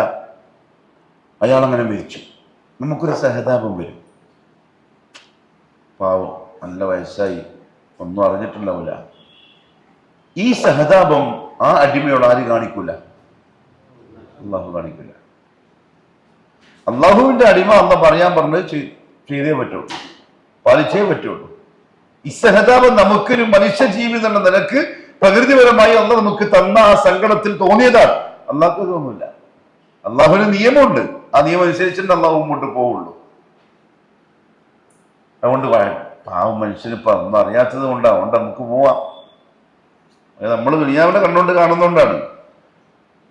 അയാളങ്ങനെ മരിച്ചു. നമുക്കൊരു സഹതാപം വരും. പാവം, നല്ല വയസ്സായി, ഒന്നും അറിഞ്ഞിട്ടുണ്ടാവില്ല. ഈ സഹതാപം ആ അടിമയോട് ആര് കാണിക്കൂല? അള്ളാഹു കാണിക്കില്ല. അള്ളാഹുവിന്റെ അടിമ അന്ന് പറയാൻ പറഞ്ഞത് ചെയ്തേ പറ്റുള്ളൂ, പാലിച്ചേ പറ്റുള്ളൂ. ഈ സഹതാപം നമുക്കൊരു മനുഷ്യ ജീവിതം എന്ന നിലക്ക് പ്രകൃതിപരമായി അന്ന് നമുക്ക് തന്ന ആ സങ്കടത്തിൽ തോന്നിയതാണ്. അള്ളാഹ്ക്ക് തോന്നില്ല. അള്ളാഹുവിന് നിയമമുണ്ട്, ആ നിയമം അനുസരിച്ചിട്ട് അള്ളാഹു മുമ്പോട്ട് പോവുള്ളൂ. അതുകൊണ്ട് പാവം മനുഷ്യനിപ്പോ ഒന്നും അറിയാത്തത് കൊണ്ടാണ്. അതുകൊണ്ട് നമുക്ക് പോവാം. നമ്മൾ ദുനിയാവിനെ കണ്ടുകൊണ്ട് കാണുന്നോണ്ടാണ്.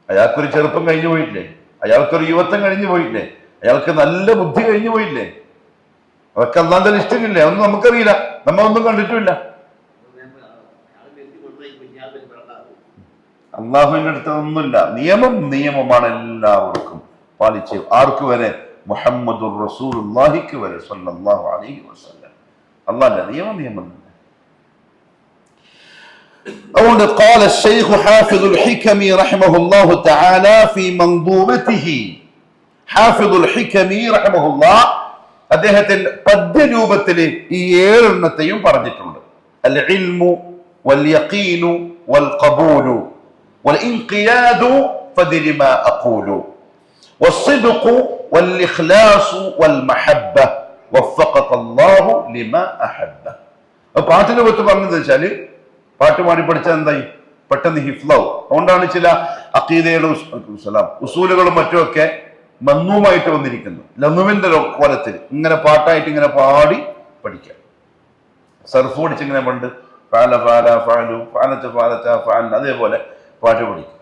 അയാൾക്കൊരു ചെറുപ്പം കഴിഞ്ഞു പോയിട്ടില്ലേ, അയാൾക്കൊരു യുവത്വം കഴിഞ്ഞു പോയിട്ടില്ലേ, അയാൾക്ക് നല്ല ബുദ്ധി കഴിഞ്ഞു പോയില്ലേ? അതൊക്കെ അള്ളാന്റെ ലിസ്റ്റിലില്ലേ? ഒന്നും നമുക്കറിയില്ല, നമ്മളൊന്നും കണ്ടിട്ടുമില്ല. അള്ളാഹുവിന്റെ അടുത്ത് ഒന്നുമില്ല. നിയമമാണ് എല്ലാവർക്കും പാലിച്ച്. ആർക്ക് വരെ? മുഹമ്മദുർ റസൂലുള്ളാഹിക്ക് വരെ സ്വല്ലല്ലാഹു അലൈഹി വസല്ലം. അള്ളാന്റെ നിയമം. അതുകൊണ്ട് قال الشيخ حافظ الحكمي رحمه الله تعالى في منظومته ഹാഫിദുൽ ഹികമി റഹ്മഹുല്ലാഹ് അദ്ദേഹത്തിന്റെ പദ്യരൂപത്തിൽ ഈ 7 എണ്ണത്തെയും പറഞ്ഞിട്ടുണ്ട്. അൽ ഇൽമു വൽ യഖീനു വൽ ഖബൂലു വൽ ഇൻഖിയാദു ഫദ്രി മാ അഖൂലു വസ്സിദ്ഖു വൽ ഇഖ്ലാസു വൽ മഹബ്ബ വഫഖക അല്ലാഹു ലിമാ അഹബ്ബ. പാട്ടിനെ പറ്റി പറഞ്ഞത് വെച്ചാല് പാട്ട് പാടി പഠിച്ചാൽ എന്തായി? പെട്ടെന്ന് ഹിഫ്ലാവും. അതുകൊണ്ടാണ് ചില അഖീദയുടെ ഉസൂലുകളും മറ്റുമൊക്കെ മന്നൂമായിട്ട് വന്നിരിക്കുന്നു. ലന്നുവിന്റെ കോലത്തിൽ ഇങ്ങനെ പാട്ടായിട്ട് ഇങ്ങനെ പാടി പഠിക്കാം. സർഫ് പഠിച്ച് ഇങ്ങനെ പണ്ട് ഫഅല ഫഅല ഫഅലു ഫഅലത ഫഅലത ഫഅൽ അതേപോലെ പാട്ട് പഠിക്കും.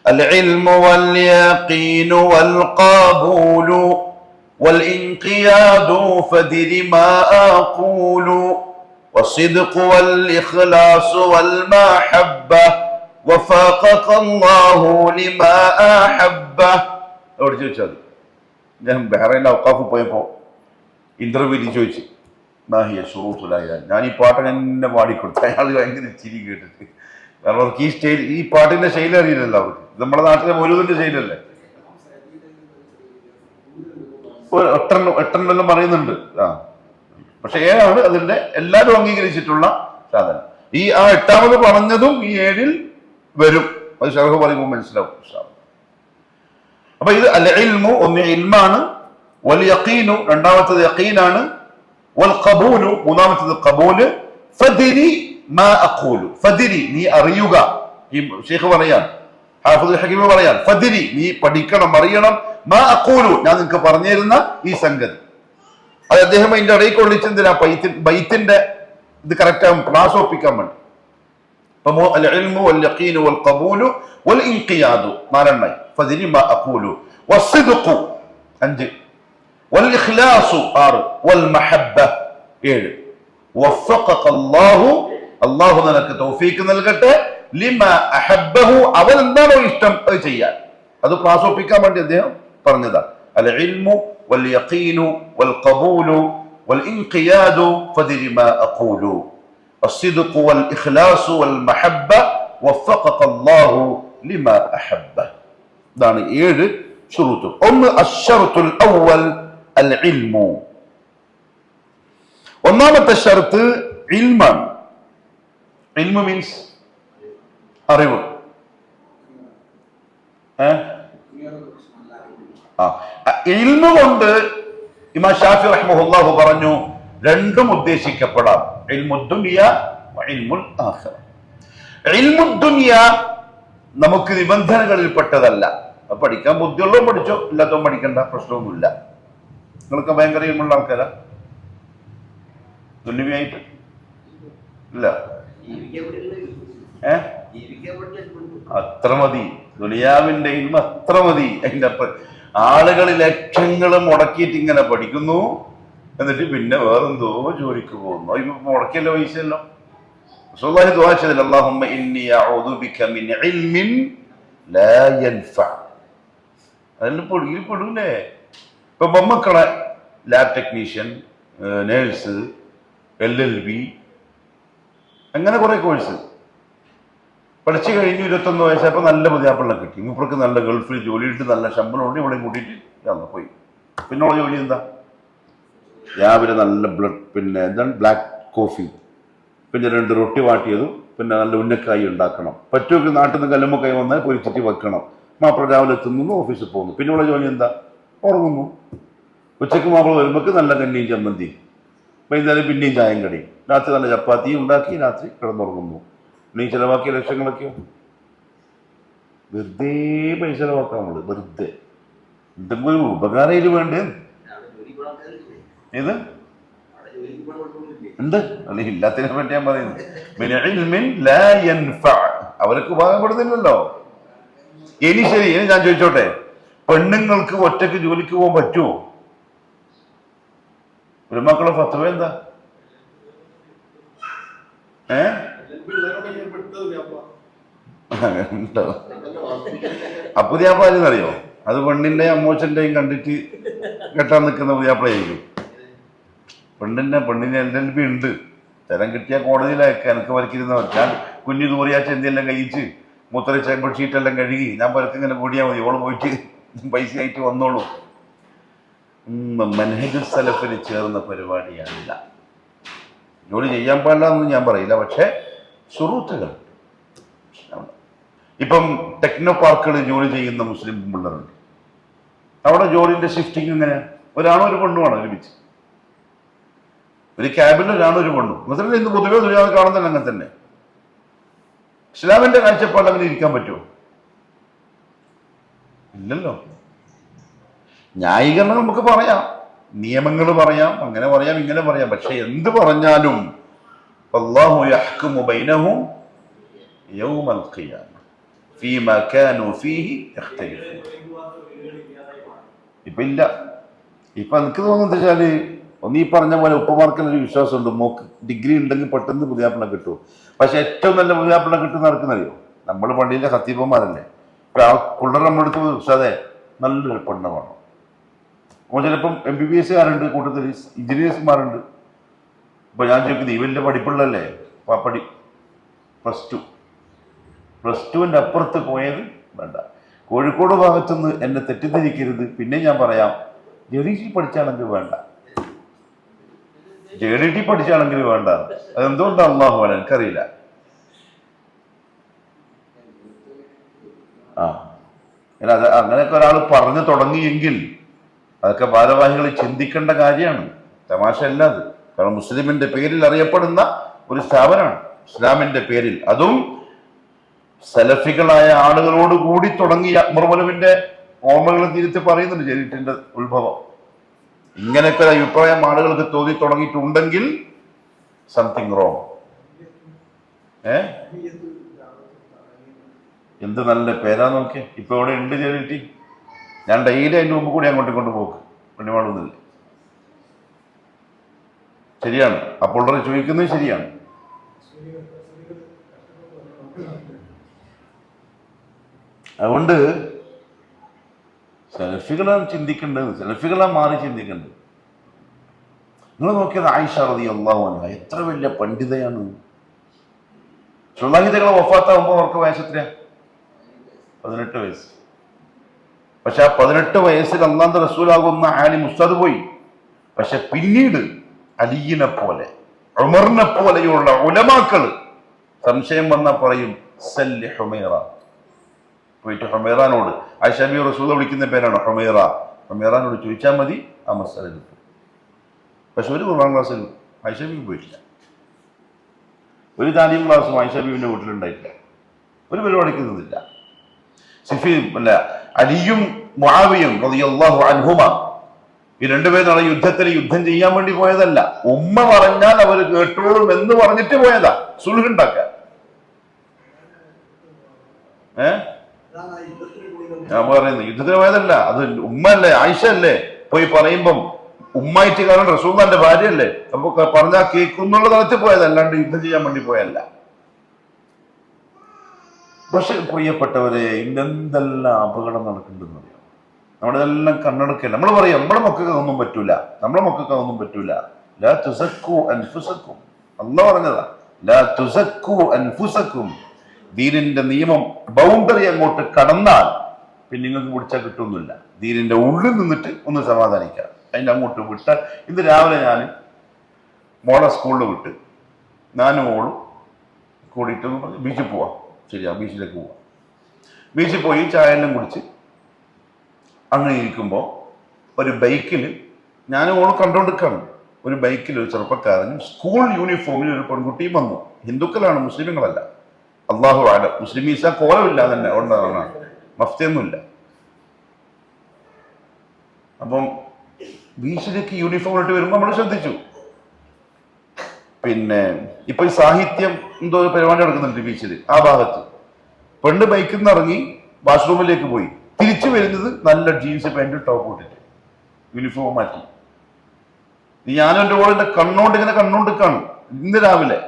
അൽ ഇൽമു വൽ യഖീനു വൽ ഖബൂലു വൽ ഇൻഖിയാദു ഫദ്രി മാ അഖൂലു വസ്സിദ്ഖു വൽ ഇഖ്ലാസു വൽ മഹബ്ബ വഫഖക അല്ലാഹു ലിമാ അഹബ്ബ. അവിടെ ചോദിച്ചാൽ ഞാൻ ബഹ്റൈനിൽ ഔഖാഫ് പോയപ്പോൾ ഇന്റർവ്യൂവിൽ ചോദിച്ചു നാഹിയ ശുറൂത്തുൽ ഇലാഹ. ഞാൻ ഈ പാട്ട് എന്നെ പാടിക്കൊടുത്തു. അയാൾ ഭയങ്കര ചിരി കേട്ടിട്ട്. കാരണം അവർക്ക് ഈ പാട്ടിന്റെ ശൈലി അറിയില്ലല്ലോ. അവർക്ക് നമ്മുടെ നാട്ടിലെ മൗലൂദിന്റെ ശൈലിയല്ലേ. എട്ടെണ്ണെല്ലാം പറയുന്നുണ്ട്. പക്ഷെ 7 അതിന്റെ എല്ലാവരും അംഗീകരിച്ചിട്ടുള്ള സാധനം. ഈ 8ാമത് പറഞ്ഞതും ഈ 7ൽ വരും. അത് ശർഹ് പറയുമ്പോൾ മനസ്സിലാവും. അപ്പൊ ഇത് അൽ ഇൽമു ഒന്ന് ഇൽമാണ്, വൽ യഖീനു രണ്ടാമത്തേത് യഖീനാണ്, വൽ ഖബൂലു മൂന്നാമത്തേത് ഖബൂല്, ഫദ്രി മാ അഖൂലു ഫദ്രി നീ അറിയുക. ഈ ശൈഖ് പറയാൻ, ഹാഫിദുൽ ഹകീം പറയാൻ, ഫദ്രി നീ പഠിക്കണം, അറിയണം, മാ അഖൂലു ഞാൻ നിനക്ക് പറഞ്ഞു തരുന്ന ഈ സംഗതി. അത് അദ്ദേഹം അതിന്റെ ഇടയിൽ കൊള്ളിച്ചെന്തിനാ? ബൈത്തിന്റെ ഇത് കറക്റ്റ് ആകും, ക്ലാസ് ഒപ്പിക്കാൻ വേണ്ടി. അൽ ഇൽമു വൽ യഖീനു വൽ ഖബൂലു വൽ ഇൻഖിയാദു 4 ഫദ്രി മാ അഖൂലു വസ്സിദ്ഖു 5 വൽ ഇഖ്ലാസു 6 വൽ മഹബ്ബ 7 വഫഖക അല്ലാഹു നിനക്ക് തൗഫീഖ് നൽകട്ടെ ലിമാ അഹബ്ബഹു അവൻ എന്താണോ ഇഷ്ടം അത് ചെയ്യാൻ. അത് ക്ലാസ് ഒപ്പിക്കാൻ വേണ്ടി അദ്ദേഹം പറഞ്ഞതാണ്. അൽ ഇൽമു വൽ യഖീനു വൽ ഖബൂലു വൽ ഇൻഖിയാദു ഫദ്രി മാ അഖൂലു الصدق والإخلاص والمحبة وفقك الله لما أحبه. ഇതാണ് 7 ഷുറൂത്ത്. ഒന്ന് അശ്ശറുത്തുൽ അവ്വൽ അൽ ഇൽമു. ഒന്നാമത്തെ ഷർത്ത് ഇൽമാണ്. ഇൽമു മീൻസ് അറിവ്. ഇൽമു കൊണ്ട് ഇമാം ഷാഫി റഹ്മഹുല്ലാഹു പറഞ്ഞു 2ഉം ഉദ്ദേശിക്കപ്പെടാം. ഇൽമുദ്ദുനിയ വഇൽമുൽ ആഖിറ. ഇൽമുദ്ദുനിയ നമുക്ക് നിബന്ധനകളിൽപ്പെട്ടതല്ല. പഠിക്കാൻ ബുദ്ധിയുള്ളവൻ പഠിച്ചോ, ഇല്ലാത്തവൻ പഠിക്കണ്ട, പ്രശ്നമൊന്നുമില്ല. നിങ്ങൾക്ക് ഭയങ്കര ഇൽമുള്ള ആൾക്കാരാ ദുനിയായിട്ട് ഇല്ല? അത്ര മതി. ദുനിയാവിന്റെ ഇൽമ അത്ര മതി. അതിന്റെ ആളുകൾ ലക്ഷങ്ങൾ മുടക്കിയിട്ട് ഇങ്ങനെ പഠിക്കുന്നു, എന്നിട്ട് പിന്നെ വേറെന്തോ ജോലിക്ക് പോകുന്നു. ഇപ്പൊ മുടക്കിയല്ലോ പൈസയല്ലോ. റസൂലുള്ളാഹി ദുആ ചെയ്തില്ല, അല്ലാഹുമ്മ ഇന്നി അഊദു ബിക മിൻ ഇൽമിൻ ലാ യൻഫഅ. അതിൽ പെടൂലേ? ഇപ്പൊ മക്കളെ ലാബ് ടെക്നീഷ്യൻ, നേഴ്സ്, LLB അങ്ങനെ കുറെ കോഴ്സ് പഠിച്ചു കഴിഞ്ഞു. 21 വയസ്സായപ്പോൾ നല്ല പുതിയാപ്പിള്ള കിട്ടി. ഇപ്പുറക്ക് നല്ല ഗൾഫിൽ ജോലിയിട്ട് നല്ല ശമ്പളം ഉണ്ട്. ഇവിടെ കൂട്ടിയിട്ട് പോയി. പിന്നോളെ ജോലി എന്താ? രാവിലെ നല്ല പിന്നെ എന്താണ് ബ്ലാക്ക് കോഫി, പിന്നെ 2 റൊട്ടി വാട്ടിയതും, പിന്നെ നല്ല ഉന്നക്കായി ഉണ്ടാക്കണം. പറ്റുമൊക്കെ നാട്ടിൽ നിന്ന് കല്ലുമ്മക്കായി വന്നാൽ പൊരിച്ചിട്ട് വെക്കണം. മാപ്പിള രാവിലെ തിന്നുന്നു, ഓഫീസിൽ പോകുന്നു. പിന്നെയുള്ള ജോലി എന്താ? ഉറങ്ങുന്നു. ഉച്ചയ്ക്ക് മാപ്പിള വരുമ്പോൾ നല്ല കഞ്ഞിയും ചമ്മന്തി, വൈകുന്നേരം പിന്നെയും ചായം കടി, രാത്രി നല്ല ചപ്പാത്തിയും ഉണ്ടാക്കി രാത്രി കിടന്നുറങ്ങുന്നു. നീ ചിലവാക്കിയ ലക്ഷങ്ങളൊക്കെയോ വെറുതെ പൈസ ചിലവാക്കാൻ നമ്മൾ വെറുതെ. എന്തെങ്കിലും ഉപകാരം ഇതിൽ വേണ്ടേ? ഇത് ഉണ്ട് അല്ലെങ്കിൽ ഇല്ലാത്തതിനെ പറ്റി ഞാൻ പറയുന്നത്. അവർക്ക് ഉപകാരപ്പെടുന്നില്ലല്ലോ. ഇനി ശരി, ഇനി ഞാൻ ചോദിച്ചോട്ടെ, പെണ്ണുങ്ങൾക്ക് ഒറ്റയ്ക്ക് ജോലിക്ക് പോകാൻ പറ്റുമോ? ഉലമാക്കളുടെ ഫത്വ എന്താ? പുതിയാപ്പാലെന്നറിയോ? അത് പെണ്ണിന്റെയും അമ്മോച്ചന്റെയും കണ്ടിട്ട് കെട്ടാൻ നിൽക്കുന്ന പുതിയാപ്പളയായിരിക്കും. പെണ്ണിനെ LLB ഉണ്ട്, തരം കിട്ടിയ കോടതിയിലയക്കാം. എനിക്ക് വരക്കിരുന്ന ഞാൻ കുഞ്ഞു ദൂറിയാച്ച എന്തെല്ലാം കഴിച്ച് മുത്തരച്ച ബെഡ്ഷീറ്റെല്ലാം കഴുകി ഞാൻ പരക്ക് ഇങ്ങനെ കൂടിയാൽ മതി, ഓള് പോയിട്ട് പൈസ ആയിട്ട് വന്നോളൂ. മൻഹജുൽ സലഫിന് ചേർന്ന പരിപാടിയല്ല. ജോലി ചെയ്യാൻ പാടില്ല എന്ന് ഞാൻ പറയില്ല, പക്ഷെ ശുറൂത്തുകൾ. ഇപ്പം ടെക്നോ പാർക്കുകളിൽ ജോലി ചെയ്യുന്ന മുസ്ലിം പിള്ളേരുണ്ട്. അവിടെ ജോലിന്റെ ഷിഫ്റ്റിംഗ് എങ്ങനെയാ? ഒരാണോ ഒരു പെണ്ണുമാണ് ഒരുമിച്ച് ഒരു ക്യാബിനിൽ, ഒരാണോ ഒരു പെണ്ണും. മുസ്ലിം ഇന്ന് പൊതുവെ ദുര്യാതെ കാണുന്നില്ല. അങ്ങനെ തന്നെ ഇസ്ലാമിന്റെ കാഴ്ചപ്പാട് അങ്ങനെ ഇരിക്കാൻ പറ്റുമോ? ഇല്ലല്ലോ. ന്യായീകരണം നമുക്ക് പറയാം, നിയമങ്ങൾ പറയാം, അങ്ങനെ പറയാം, ഇങ്ങനെ പറയാം. പക്ഷെ എന്ത് പറഞ്ഞാലും അല്ലാഹു യഹ്കുമു ബൈനഹും യൗമൽ ഖിയാമ ഫീമാ കാനൂ ഫീഹി യഖ്തലിഫൂൻ. ഇപ്പൊ ഇല്ല. ഇപ്പൊ എനിക്ക് തോന്നുന്നത് വെച്ചാല്, ഒന്ന് ഈ പറഞ്ഞ പോലെ ഉപ്പമാർക്കൊരു വിശ്വാസമുണ്ട്, മോക്ക് ഡിഗ്രി ഉണ്ടെങ്കിൽ പെട്ടെന്ന് പുതിയാപ്പിള കിട്ടും. പക്ഷെ ഏറ്റവും നല്ല പുതിയാപ്പിള കിട്ടുന്ന നടക്കുന്നറിയോ? നമ്മൾ പള്ളിയിലെ ഖത്തീബന്മാരല്ലേ. ഇപ്പൊ ആ പിള്ളേർ നമ്മളെടുത്ത് ഉസ്താദേ നല്ലൊരു പെണ്ണ് വേണം. അപ്പോൾ ചിലപ്പം MBBS കൂട്ടത്തിൽ എഞ്ചിനീയേഴ്സുമാരുണ്ട്. ഇപ്പൊ ഞാൻ ചോദിക്കുന്നത്, ഈ വലിയ പഠിപ്പുള്ളല്ലേ? പാപ്പടി +2 അപ്പുറത്ത് പോയത് വേണ്ട. കോഴിക്കോട് ഭാഗത്തുനിന്ന് എന്നെ തെറ്റിദ്ധരിക്കരുത്. പിന്നെ ഞാൻ പറയാം, JDT പഠിച്ചാണെങ്കിൽ വേണ്ട, JDT പഠിച്ചാണെങ്കിൽ വേണ്ട. അതെന്തുകൊണ്ടാണ് അള്ളാഹു അല എനിക്കറിയില്ല. അങ്ങനെയൊക്കെ ഒരാൾ പറഞ്ഞു തുടങ്ങിയെങ്കിൽ അതൊക്കെ ഭാരവാഹികൾ ചിന്തിക്കേണ്ട കാര്യമാണ്. തമാശ അല്ല അത്. കാരണം മുസ്ലിമിന്റെ പേരിൽ അറിയപ്പെടുന്ന ഒരു സ്ഥാപനമാണ്, ഇസ്ലാമിന്റെ പേരിൽ, അതും സലഫികളായ ആളുകളോട് കൂടി തുടങ്ങിയ മുർമലുവിന്റെ ഓർമ്മകളും തിരുത്തി പറയുന്നുണ്ട് JDTന്റെ ഉത്ഭവം. ഇങ്ങനെയൊക്കെ ഒരു അഭിപ്രായം ആളുകൾക്ക് തോന്നി തുടങ്ങിയിട്ടുണ്ടെങ്കിൽ സംതിങ് റോങ്. എന്ത് നല്ല പേരാ നോക്കിയേ. ഇപ്പൊ ഇവിടെ ഉണ്ട് JDT. ഞാൻ ഡെയിലി അതിന്റെ മുമ്പ് കൂടി അങ്ങോട്ടും ഇങ്ങോട്ട് പോക്ക്, പണിപാടൊന്നുമില്ല. ശരിയാണ്, അപ്പോൾ ചോദിക്കുന്നത് ശരിയാണ്. അതുകൊണ്ട് സെൽഫികളാണ് ചിന്തിക്കേണ്ടത്, സെൽഫികളാണ് മാറി ചിന്തിക്കേണ്ടത്. നിങ്ങൾ നോക്കിയത് ആയിഷ റളിയല്ലാഹു അൻഹ എത്ര വലിയ പണ്ഡിതയാണ്. സുൽത്താനിതകളെ വഫാത്താകുമ്പോൾ അവർക്ക് വയസ്സെത്രയാ? 18 വയസ്സ്. പക്ഷെ ആ 18 വയസ്സിൽ അല്ലാഹുവിന്റെ റസൂലാകുന്ന ആലിം ഉസ്താദ് പോയി. പക്ഷെ പിന്നീട് അലിയിനെ പോലെ, ഉമറിനെ പോലെയുള്ള ഉലമാക്കള് സംശയം വന്നാൽ പറയും സല്ലി ഹുമൈറ. പോയിട്ട് ഹുമൈറാനോട്, ആയിഷ ബി റസൂൽ വിളിക്കുന്ന പേരാണ് ഹുമൈറ, ഹുമൈറാനോട് ചോദിച്ചാൽ മതി, ആ മസാല കിട്ടും. പക്ഷെ ഒരു ഖുർആൻ ക്ലാസ്സിൽ ആയിഷ ബി പോയിട്ടില്ല, ഒരു താലീം ക്ലാസ്സും ആയിഷ ബീവിന്റെ വീട്ടിലുണ്ടായിട്ടില്ല, ഒരു പരിപാടിക്ക് നിന്നില്ല. അലിയും മുആവിയും റളിയല്ലാഹു അൻഹുമ ഈ രണ്ടുപേരും യുദ്ധത്തിന് യുദ്ധം ചെയ്യാൻ വേണ്ടി പോയതല്ല. ഉമ്മ പറഞ്ഞാൽ അവർ കേട്ടോളും എന്ന് പറഞ്ഞിട്ട് പോയതാ സുൽഹുണ്ടാക്കാൻ. ഞാൻ പറയുന്നു യുദ്ധത്തിന് പോയതല്ല, അത് ഉമ്മ അല്ലേ, ആയിഷ അല്ലേ പോയി പറയുമ്പം ഉമ്മായിട്ട്, കാരണം റസൂലുള്ളാഹിന്റെ ഭാര്യയല്ലേ, അപ്പൊ പറഞ്ഞാൽ കേൾക്കുന്നുള്ള തലത്തിൽ പോയതല്ല, അല്ലാണ്ട് യുദ്ധം ചെയ്യാൻ വേണ്ടി പോയല്ല. പക്ഷെ പ്രിയപ്പെട്ടവരെ, ഇന്നെന്തെല്ലാം അപകടം നടക്കുന്നുണ്ടെന്ന് അറിയാം. നമ്മളെല്ലാം കണ്ണടക്കല്ല. നമ്മൾ പറയാം നമ്മളെ മക്കൾക്ക് അതൊന്നും പറ്റൂല, നമ്മളെ മക്കൾക്ക് അതൊന്നും പറ്റൂല. ലാ തുസക്കു അൻഫുസക്കും, അല്ലാഹു പറഞ്ഞതാ, ലാ തുസക്കു അൻഫുസക്കും. ദീനിന്റെ നിയമം ബൗണ്ടറി അങ്ങോട്ട് കടന്നാൽ പിന്നെ നിങ്ങൾക്ക് പിടിച്ചാൽ കിട്ടുന്നില്ല. ദീനിന്റെ ഉള്ളിൽ നിന്നിട്ട് ഒന്ന് സമാധാനിക്കാം, അതിൻ്റെ അങ്ങോട്ട് വിട്ടാൽ. ഇന്ന് രാവിലെ ഞാൻ മോളെ സ്കൂളിൽ വിട്ട് ഞാനും മോളും കൂടിയിട്ട് ബീച്ചിൽ പോവാം. ശരിയാ, ബീച്ചിലേക്ക് പോവാം. ബീച്ചിൽ പോയി ചായ എല്ലാം കുടിച്ച് അങ്ങനെ ഇരിക്കുമ്പോൾ ഒരു ബൈക്കിൽ ഞാനും മോളും കണ്ടുകൊണ്ടിരിക്കുകയാണ്. ഒരു ബൈക്കിൽ ഒരു ചെറുപ്പക്കാരനും സ്കൂൾ യൂണിഫോമിൽ ഒരു പെൺകുട്ടിയും വന്നു. ഹിന്ദുക്കളാണ്, മുസ്ലിമുകളല്ല. അള്ളാഹു ആലം. മുസ്ലിം ഈസ കോലമില്ല തന്നെ ഉണ്ടാണ്, മഫ്തിയൊന്നുമില്ല. അപ്പം ബീച്ചിലേക്ക് യൂണിഫോം ഇട്ട് വരുമ്പോൾ നമ്മൾ ശ്രദ്ധിച്ചു. പിന്നെ ഇപ്പൊ ഈ സാഹിത്യം എന്തോ പരിപാടി നടക്കുന്നുണ്ട് ബീച്ചിൽ, ആ ഭാഗത്ത്. പെണ്ണ് ബൈക്കിൽ നിന്ന് ഇറങ്ങി വാഷ്റൂമിലേക്ക് പോയി. തിരിച്ചു വരുന്നത് നല്ല ജീൻസ് പാൻറ് ടോപ്പ് ഇട്ടിട്ട് യൂണിഫോം മാറ്റി. ഞാനും എൻ്റെ കൂടെ എൻ്റെ കണ്ണോണ്ട് ഇങ്ങനെ കണ്ണോണ്ടിക്കാണ് ഇന്ന് രാവിലെ.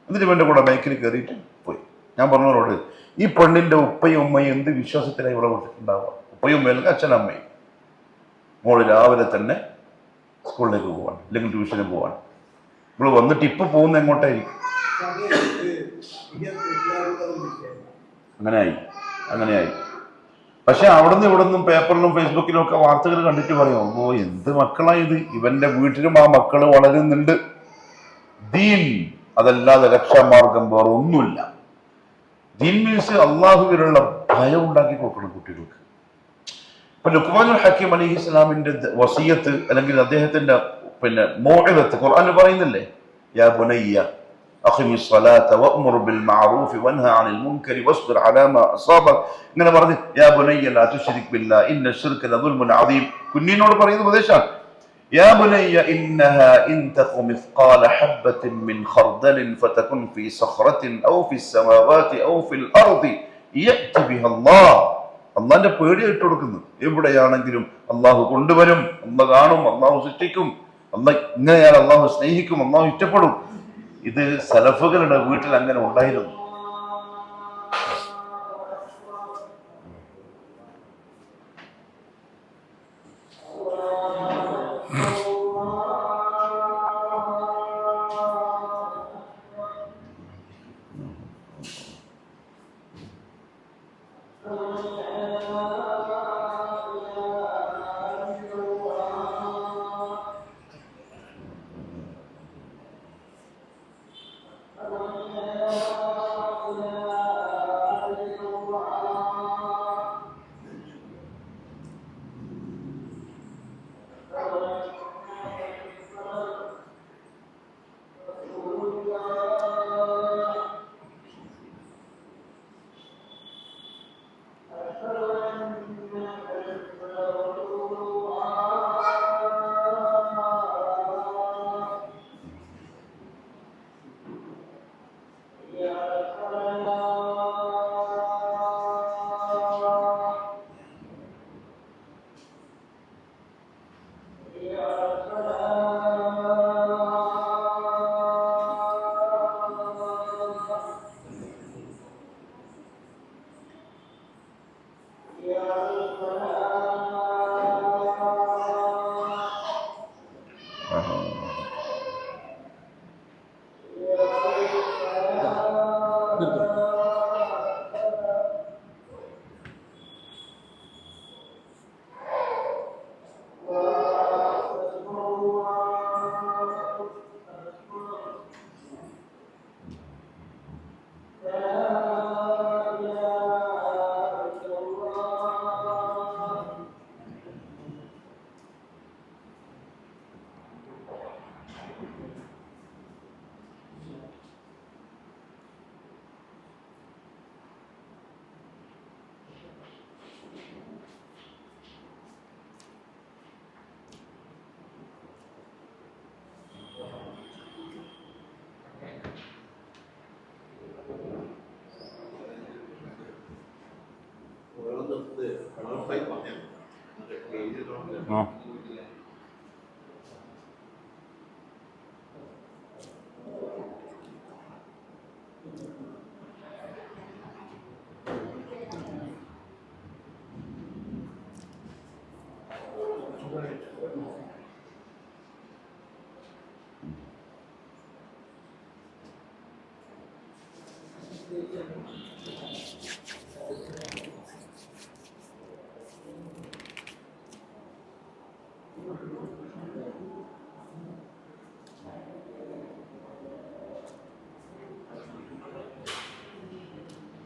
എന്നിട്ട് ഇവൻ്റെ കൂടെ ബൈക്കിൽ കയറിയിട്ട് പോയി. ഞാൻ പറഞ്ഞവരോട്, ഈ പെണ്ണിന്റെ ഉപ്പയും ഉമ്മയും എന്ത് വിശ്വാസത്തിലാണ് ഇവിടെ വിട്ടിട്ടുണ്ടാവുക? ഉപ്പയും ഉമ്മയും അച്ഛനമ്മയും. മോള് രാവിലെ തന്നെ സ്കൂളിലേക്ക് പോവാണ്, അല്ലെങ്കിൽ ട്യൂഷന് പോവാണ്. ഇവിടെ വന്നിട്ട് ഇപ്പൊ പോകുന്ന എങ്ങോട്ടായിരിക്കും? അങ്ങനെയായി. പക്ഷെ അവിടുന്ന് ഇവിടുന്നും പേപ്പറിലും ഫേസ്ബുക്കിലും ഒക്കെ വാർത്തകൾ കണ്ടിട്ട് പറയും, ഓ എന്ത് മക്കളായത്, ഇവന്റെ വീട്ടിലും ആ മക്കള് വളരുന്നുണ്ട്. ദീൻ അതല്ലാതെ രക്ഷാമാർഗം വേറെ ഒന്നുമില്ല. ദീൻ മീൻസ് അള്ളാഹുവിനുള്ള ഭയം ഉണ്ടാക്കി കൊടുക്കണം കുട്ടികൾക്ക്. ഇപ്പൊ ലുഖ്മാനുൽ ഹക്കീം അലൈഹി ഇസ്ലാമിന്റെ വസിയത്ത് അല്ലെങ്കിൽ അദ്ദേഹത്തിന്റെ മൗഇദത്ത് ഖുർആനിൽ പറയുന്നില്ലേ, യാ ബുനയ്യ അഖിമിസ് സ്വലാത്ത വഅ്മുർ ബിൽ മഅറൂഫ് വൻഹ അനിൽ മുൻകരി വസ്ബിർ അലാ മാ അസാബക. ഇങ്ങനെ പറഞ്ഞ് യാ ബുനയ്യ ലാ തുശ്രിക് ബില്ലാഹ് ഇന്ന ശിർക ലദുൽമുൻ അദീം. കുഞ്ഞിനോട് പറയുന്ന ഉപദേശമാണ്. യാ ബുനയ്യ ഇന്നഹാ ഇൻ തഖു മിസ്ഖാല ഹബ്ബത്തിൻ മിൻ ഖർദലിൻ ഫതകുൻ ഫീ സഖറത്തിൻ ഔ ഫിസ് സമാവാതി ഔ ഫിൽ അർദി യഅതി ബിഹല്ലാഹ്. അള്ളാന്റെ പേടി ഇട്ട് കൊടുക്കുന്നു. എവിടെയാണെങ്കിലും അള്ളാഹു കൊണ്ടുവരും, അള്ളാഹ് കാണും, അള്ളാഹു സൃഷ്ടിക്കും, അള്ളാഹ് ഇങ്ങനെയാണ്, അള്ളാഹു സ്നേഹിക്കും, അള്ളാഹു ഇഷ്ടപ്പെടും. ഇത് സലഫുകളുടെ വീട്ടിൽ അങ്ങനെ ഉണ്ടായിരുന്നു.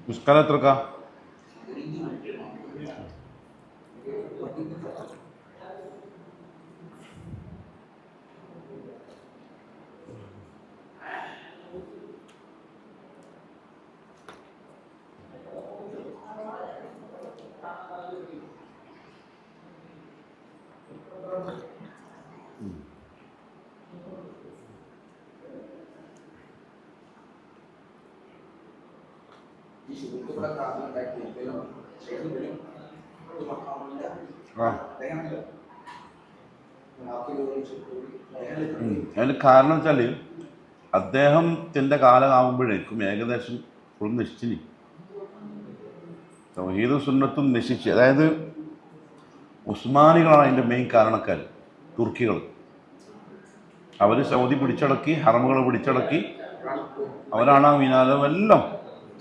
നിസ്കാരം എത്രക്കാ? അതിന് കാരണം വെച്ചാൽ അദ്ദേഹത്തിൻ്റെ കാലമാകുമ്പോഴേക്കും ഏകദേശം ഫുൾ നിശ്ചിനി തൗഹീദ് സുന്നത്തും നശിച്ച്. അതായത് ഉസ്മാനികളാണ് അതിൻ്റെ മെയിൻ കാരണക്കാർ. തുർക്കികൾ അവർ സൗദി പിടിച്ചടക്കി, ഹറമുകൾ പിടിച്ചടക്കി. അവരാണ് ആ വിനാദമെല്ലാം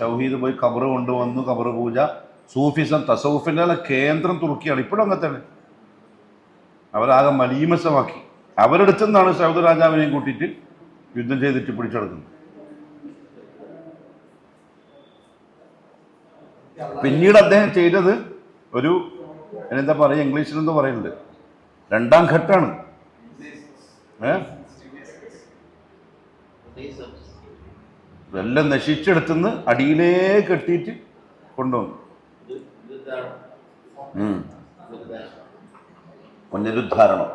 തൗഹീദ് പോയി ഖബറ് കൊണ്ടുവന്നു, ഖബറ് പൂജ, സൂഫിസം, തസൗഫിൻ്റെ കേന്ദ്രം തുർക്കിയാണ്. ഇപ്പോഴും അങ്ങനെ തന്നെ. അവരാകെ മലീമസമാക്കി. അവരെടുത്തു നിന്നാണ് സൗദി രാജാവിനെയും കൂട്ടിയിട്ട് യുദ്ധം ചെയ്തിട്ട് പിടിച്ചെടുക്കുന്നത്. പിന്നീട് അദ്ദേഹം ചെയ്തത് ഒരു എന്താ പറയുക, ഇംഗ്ലീഷിലെന്തോ പറയുന്നുണ്ട്, രണ്ടാം ഘട്ടമാണ്. ഇതെല്ലാം നശിച്ചെടുത്തുനിന്ന് അടിയിലേക്ക് കെട്ടിയിട്ട് കൊണ്ടുവന്നു. പുനരുദ്ധാരണം.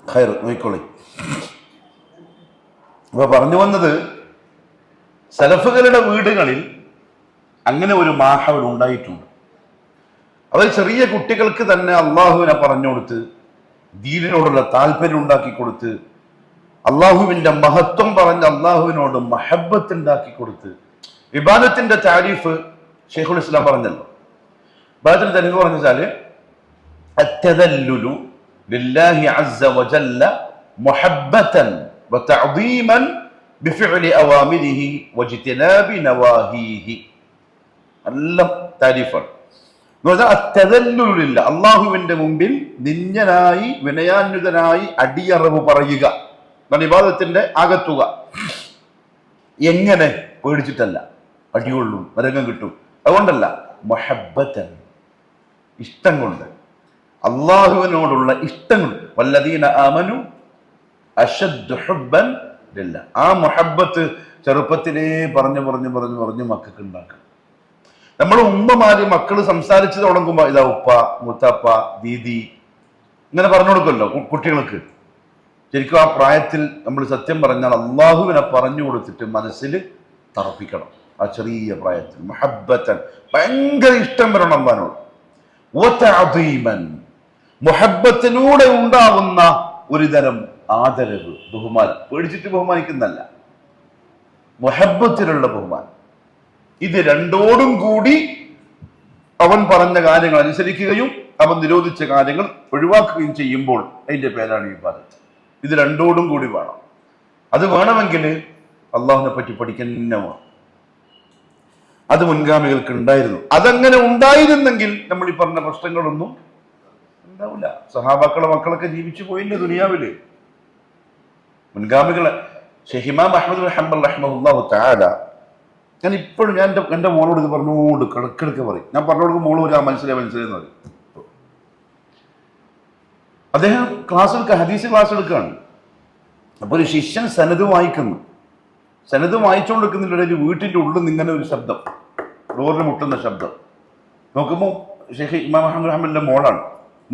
ഖൈർ, നോക്കിക്കോളി. അപ്പൊ പറഞ്ഞു വന്നത്, സലഫുകളുടെ വീടുകളിൽ അങ്ങനെ ഒരു മാഹവൽ ഉണ്ടായിട്ടുണ്ട്. അവർ ചെറിയ കുട്ടികൾക്ക് തന്നെ അള്ളാഹുവിനെ പറഞ്ഞു കൊടുത്ത്, ദീനിനോടുള്ള താല്പര്യം ഉണ്ടാക്കി കൊടുത്ത്, അള്ളാഹുവിന്റെ മഹത്വം പറഞ്ഞ് അള്ളാഹുവിനോട് മഹബത്ത് ഉണ്ടാക്കി കൊടുത്ത്. ഇബാദത്തിന്റെ താരീഫ് ശൈഖുൽ ഇസ്ലാം പറഞ്ഞല്ലോ. ഇബാദത്തിന്റെ താരീഫ് പറഞ്ഞാല് അത്തദല്ലുലു ലില്ലാഹി അസ്സ വജല്ല മുഹബ്ബതൻ വതഅദീമൻ ബിഫിഅലി അവാമിരിഹി വജ്തിനാബി നവാഹിഹി. എല്ലാം താരീഫാണ്. അത്തദല്ലുലില്ല, അള്ളാഹുവിന്റെ മുമ്പിൽ നിന്യനായി വിനയാന്വിതനായി അടിയറവ് പറയുക, ഇബാദത്തിന്റെ ആകത്തുക. എങ്ങനെ? പേടിച്ചിട്ടല്ല, അടികൊള്ളും, നരകം കിട്ടും, അതുകൊണ്ടല്ല, മുഹബ്ബത്തൻ, ഇഷ്ടം കൊണ്ട്, അള്ളാഹുവിനോടുള്ള ഇഷ്ടം കൊണ്ട്. വല്ലദീന ആമനു അശദ്ദു ഹുബ്ബൻ ലില്ലാഹ്. ആ മുഹബ്ബത്ത് ചെറുപ്പത്തിലേ പറഞ്ഞു മക്കൾക്ക് ഉണ്ടാക്കണം. നമ്മൾ ഉമ്മമാര് മക്കള് സംസാരിച്ച് തുടങ്ങുമ്പോ ഇതാ ഉപ്പ, മുത്തപ്പ, ദീദി ഇങ്ങനെ പറഞ്ഞു കൊടുക്കുമല്ലോ കുട്ടികൾക്ക്. ശരിക്കും ആ പ്രായത്തിൽ നമ്മൾ സത്യം പറഞ്ഞാൽ അള്ളാഹുവിനെ പറഞ്ഞു കൊടുത്തിട്ട് മനസ്സിൽ തറപ്പിക്കണം. ആ ചെറിയ പ്രായത്തിൽ മുഹബ്ബത്തൻ, ഭയങ്കര ഇഷ്ടം വരണം അള്ളാഹിനോട്. വതഅദീമൻ, മുഹബ്ബത്തിലൂടെ ഉണ്ടാകുന്ന ഒരു തരം ആദരവ്, ബഹുമാനം. പേടിച്ചിട്ട് ബഹുമാനിക്കുന്നല്ല, മുഹബ്ബത്തിലുള്ള ബഹുമാനം. ഇത് രണ്ടോടും കൂടി അവൻ പറഞ്ഞ കാര്യങ്ങൾ അനുസരിക്കുകയും അവൻ നിരോധിച്ച കാര്യങ്ങൾ ഒഴിവാക്കുകയും ചെയ്യുമ്പോൾ അതിന്റെ പേരാണ് ഇബാദത്ത്. ഇത് രണ്ടോടും കൂടി വേണം. അത് വേണമെങ്കിൽ അള്ളാഹുവിനെ പറ്റി പഠിക്കുന്നതാണ്. അത് മുൻഗാമികൾക്ക് ഉണ്ടായിരുന്നു. അതങ്ങനെ ഉണ്ടായിരുന്നെങ്കിൽ നമ്മൾ ഈ പറഞ്ഞ പ്രശ്നങ്ങളൊന്നും ഉണ്ടാവില്ല. സഹാബാക്കളെ മക്കളൊക്കെ ജീവിച്ചു പോയില്ലേ ദുനിയാവില്. മുൻഗാമികളെ ശൈഖ് ഇമാം അഹ്മദ് ബിൻ ഹംബൽ റഹിമഹുല്ലാഹു തആല, ഞാൻ ഇപ്പോഴും എൻ്റെ മോളോട് ഇത് പറഞ്ഞുകൊണ്ട് കിടക്കിടക്ക് പറയും. ഞാൻ പറഞ്ഞോടുക്കും മോള് ഒരു മനസ്സിലായി പറയും. അദ്ദേഹം ഹദീസ് ക്ലാസ് എടുക്കുകയാണ്. അപ്പൊ ഒരു ശിഷ്യൻ സനദ് വായിക്കുന്നു. സനദ് വായിച്ചുകൊണ്ടിരിക്കുന്നില്ല, വീട്ടിൻ്റെ ഉള്ളിൽ നിന്ന് ഇങ്ങനെ ഒരു ശബ്ദം, ഡോറിന് മുട്ടുന്ന ശബ്ദം. നോക്കുമ്പോൾ ഷെയ്ഖ് ഇമാം അഹ്മദ് ഹംബലിന്റെ മോളാണ്.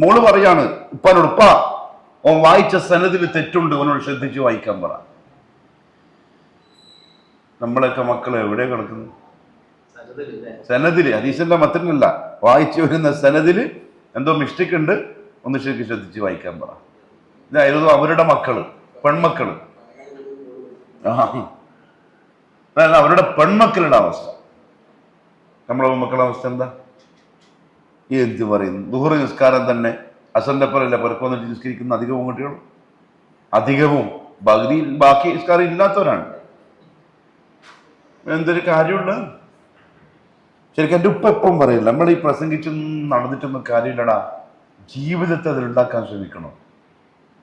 മോള് പറയാണ് ഉപ്പാനോട്, ഉപ്പാ ഓൻ വായിച്ച സനദിൽ തെറ്റുണ്ട്, അവനോട് ശ്രദ്ധിച്ച് വായിക്കാൻ പറ. നമ്മളൊക്കെ മക്കൾ എവിടെ കിടക്കുന്നു? സനദില്, ഹദീസിന്റെ മത്തനല്ല, വായിച്ചു വരുന്ന സനദില് എന്തോ മിസ്റ്റേക്ക് ഉണ്ട്, ഒന്ന് ശരിക്കും ശ്രദ്ധിച്ച് വായിക്കാൻ പറ. ഇതായിരുന്നു അവരുടെ മക്കള്, പെൺമക്കള്. അവരുടെ പെൺമക്കളുടെ അവസ്ഥ. നമ്മളെ മക്കളുടെ അവസ്ഥ എന്താ? എന്ത് പറയുന്നു? ദുഹർ നിസ്കാരം തന്നെ അസറിന്റെ പറയില്ല, പെരക്ക് വന്നിട്ട് നിസ്കരിക്കുന്ന അധികവും കുട്ടികളും, അധികവും ബാക്കി നിസ്കാരം ഇല്ലാത്തവരാണ്. എന്തൊരു കാര്യമുണ്ട്? ശരിക്കും എൻ്റെ ഉപ്പ എപ്പം പറയില്ല, നമ്മൾ ഈ പ്രസംഗിച്ചൊന്നും നടന്നിട്ടൊന്നും കാര്യമില്ലടാ, ജീവിതത്തെ അതിലുണ്ടാക്കാൻ ശ്രമിക്കണം.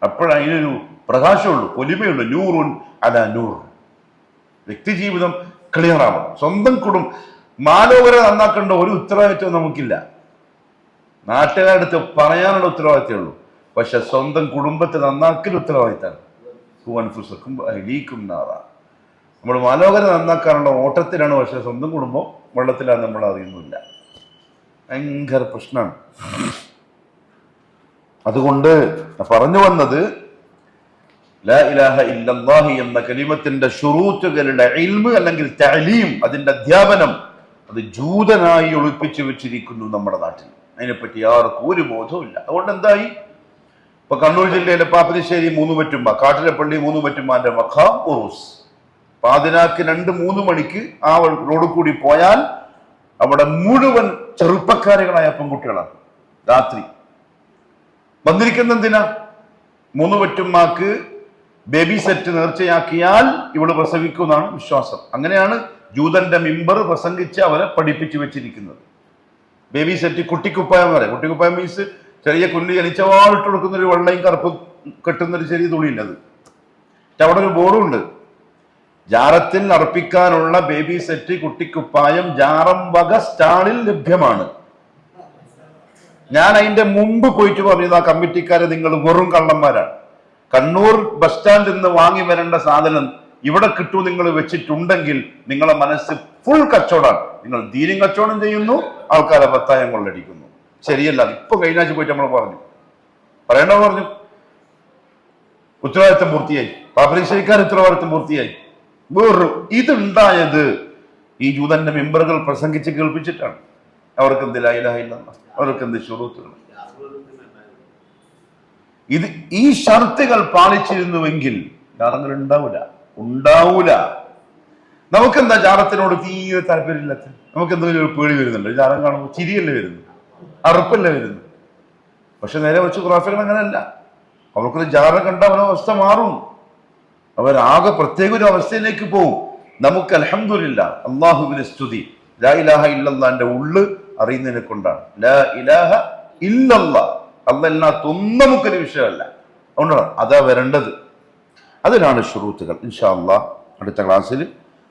അപ്പോഴതിനൊരു പ്രകാശമുള്ളൂ, പൊലിമയുള്ളൂ. നൂറുൻ അല നൂർ. വ്യക്തി ജീവിതം ക്ലിയർ ആവണം. സ്വന്തം മാനവരെ നന്നാക്കേണ്ട ഒരു ഉത്തരവാദിത്വം നമുക്കില്ല. നാട്ടുകാരടുത്ത് പറയാനുള്ള ഉത്തരവാദിത്തമേ ഉള്ളൂ. പക്ഷെ സ്വന്തം കുടുംബത്തെ നന്നാക്കൽ ഉത്തരവാദിത്തമാണ്. നമ്മൾ മനോഹര നന്നാക്കാനുള്ള ഓട്ടത്തിലാണ്, പക്ഷെ സ്വന്തം കുടുംബം വെള്ളത്തിലാണ്, നമ്മൾ അറിയുന്നില്ല. ഭയങ്കര പ്രശ്നമാണ്. അതുകൊണ്ട് പറഞ്ഞു വന്നത്, ലാ ഇലാഹ ഇല്ലല്ലാഹി എന്ന കലിമത്തിന്റെ ശുറൂത്തുകളുടെ ഇൽമ് അല്ലെങ്കിൽ തഅലീം, അതിന്റെ അധ്യാപനം അത് ജൂതനായി ഒളിപ്പിച്ചു വെച്ചിരിക്കുന്നു നമ്മുടെ നാട്ടിൽ. അതിനെപ്പറ്റി ആർക്കും ഒരു ബോധവുമില്ല. അതുകൊണ്ട് എന്തായി, ഇപ്പൊ കണ്ണൂർ ജില്ലയിലെ പാപ്പനശ്ശേരി മൂന്നുപറ്റുമ്പ, കാട്ടിലപ്പള്ളി മൂന്നുപറ്റുമ്പാന്റെ മഖാം ഉറൂസ്, പാതിരാക്ക് 2-3 മണിക്ക് ആ റോഡ് കൂടി പോയാൽ അവിടെ മുഴുവൻ ചെറുപ്പക്കാരികളായ പെൺകുട്ടികളാണ്. രാത്രി വന്നിരിക്കുന്ന എന്തിനാ? മൂന്നുപറ്റുമ്മാക്ക് ബേബി സെറ്റ് നേർച്ചയാക്കിയാൽ ഇവള് പ്രസവിക്കുമെന്നാണ് വിശ്വാസം. അങ്ങനെയാണ് ജൂതന്റെ മിമ്പർ പ്രസംഗിച്ച് അവരെ പഠിപ്പിച്ചു വെച്ചിരിക്കുന്നത്. ബേബി സെറ്റ്, കുട്ടിക്കുപ്പായം വരെ. കുട്ടിക്കുപ്പായം മീൻസ് ചെറിയ കുഞ്ഞ് ജനിച്ചവാളിട്ട് കൊടുക്കുന്ന ഒരു വെള്ളയും കറുപ്പും കെട്ടുന്ന ഒരു ചെറിയ തുണിയില്ലത്. അവിടെ ഒരു ബോർഡുണ്ട്, ജാറത്തിൽ അർപ്പിക്കാനുള്ള ബേബി സെറ്റ് കുട്ടിക്കുപ്പായം ജാറം വക സ്റ്റാളിൽ ലഭ്യമാണ്. ഞാൻ അതിന്റെ മുമ്പ് പോയിട്ട് പറഞ്ഞത്, ആ കമ്മിറ്റിക്കാരെ നിങ്ങൾ വെറും കള്ളന്മാരാണ്. കണ്ണൂർ ബസ് സ്റ്റാൻഡിൽ നിന്ന് വാങ്ങി വരേണ്ട സാധനം ഇവിടെ കിട്ടൂ നിങ്ങൾ വെച്ചിട്ടുണ്ടെങ്കിൽ നിങ്ങളെ മനസ്സ് ഫുൾ കച്ചവടമാണ്. നിങ്ങൾ ദീനും കച്ചവടം ചെയ്യുന്നു, ആൾക്കാരെ പത്തായം കൊള്ളടിക്കുന്നു. ശരിയല്ല. ഇപ്പൊ കഴിഞ്ഞാഴ്ച പോയിട്ട് നമ്മൾ പറയേണ്ട പറഞ്ഞു, ഉത്തരവാദിത്തം പൂർത്തിയായി. പാപ്പനശ്ശേരിക്കാർ ഉത്തരവാദിത്തം പൂർത്തിയായി. വേറൊരു ഇതുണ്ടായത് ഈ ജൂതന്റെ മെമ്പറുകൾ പ്രസംഗിച്ച് കേൾപ്പിച്ചിട്ടാണ്. അവർക്ക് എന്ത് ലാ ഇലാഹ ഇല്ലല്ലാഹ്, അവർക്ക് എന്ത് ശുറൂത്തുകൾ. ഇത് ഈ ഷർത്തുകൾ പാലിച്ചിരുന്നുവെങ്കിൽ ജാറങ്ങൾ ഉണ്ടാവൂല. നമുക്കെന്താ ജാറത്തിനോട് തീരെ താല്പര്യമില്ലാത്ത? നമുക്ക് എന്തെങ്കിലും ഒരു പേടി വരുന്നുണ്ട് ജാറം കാണുമ്പോൾ? ചിരിയല്ലേ വരുന്നു, അറുപ്പല്ലേ വരുന്നു. പക്ഷെ നേരെ വെച്ച് ഖുറാഫികൾ അങ്ങനെയല്ല. അവർക്കൊരു ജാറം കണ്ട അവരുടെ അവസ്ഥ മാറും. അവരാകെ പ്രത്യേക ഒരു അവസ്ഥയിലേക്ക് പോവും. നമുക്ക് അൽഹംദുലില്ലാ, അള്ളാഹുവിന് സ്തുതി, ലാ ഇലാഹ ഇല്ലല്ലാഹിന്റെ ഉള്ള് അറിയുന്നതിനെ കൊണ്ടാണ്. ലാ ഇലാഹ ഇല്ലല്ലാഹ്, അല്ലാത്തൊന്നും നമുക്കൊരു വിഷയമല്ല. അതുകൊണ്ടാണ് അതാ വരേണ്ടത്. അതിനാണ് ശുറൂത്തുകൾ. ഇൻഷാ അല്ലാഹ് അടുത്ത ക്ലാസ്സിൽ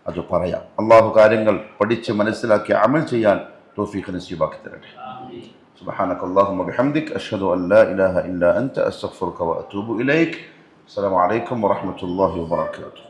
അത് പറയാം. അള്ളാഹു കാര്യങ്ങൾ പഠിച്ച് മനസ്സിലാക്കി അമൽ ചെയ്യാൻ തൗഫീഖ് നസീബാക്കി തരട്ടെ. സുബ്ഹാനക അല്ലാഹുമ്മ ബിഹംദിക അഷ്ഹദു അൻ ലാ ഇലാഹ ഇല്ലാ അൻത അസ്തഗ്ഫിറുക വഅതൂബു ഇലൈക്. അസ്സലാമു അലൈക്കും വറഹ്മത്തുള്ളാഹി വബറകാതുഹു.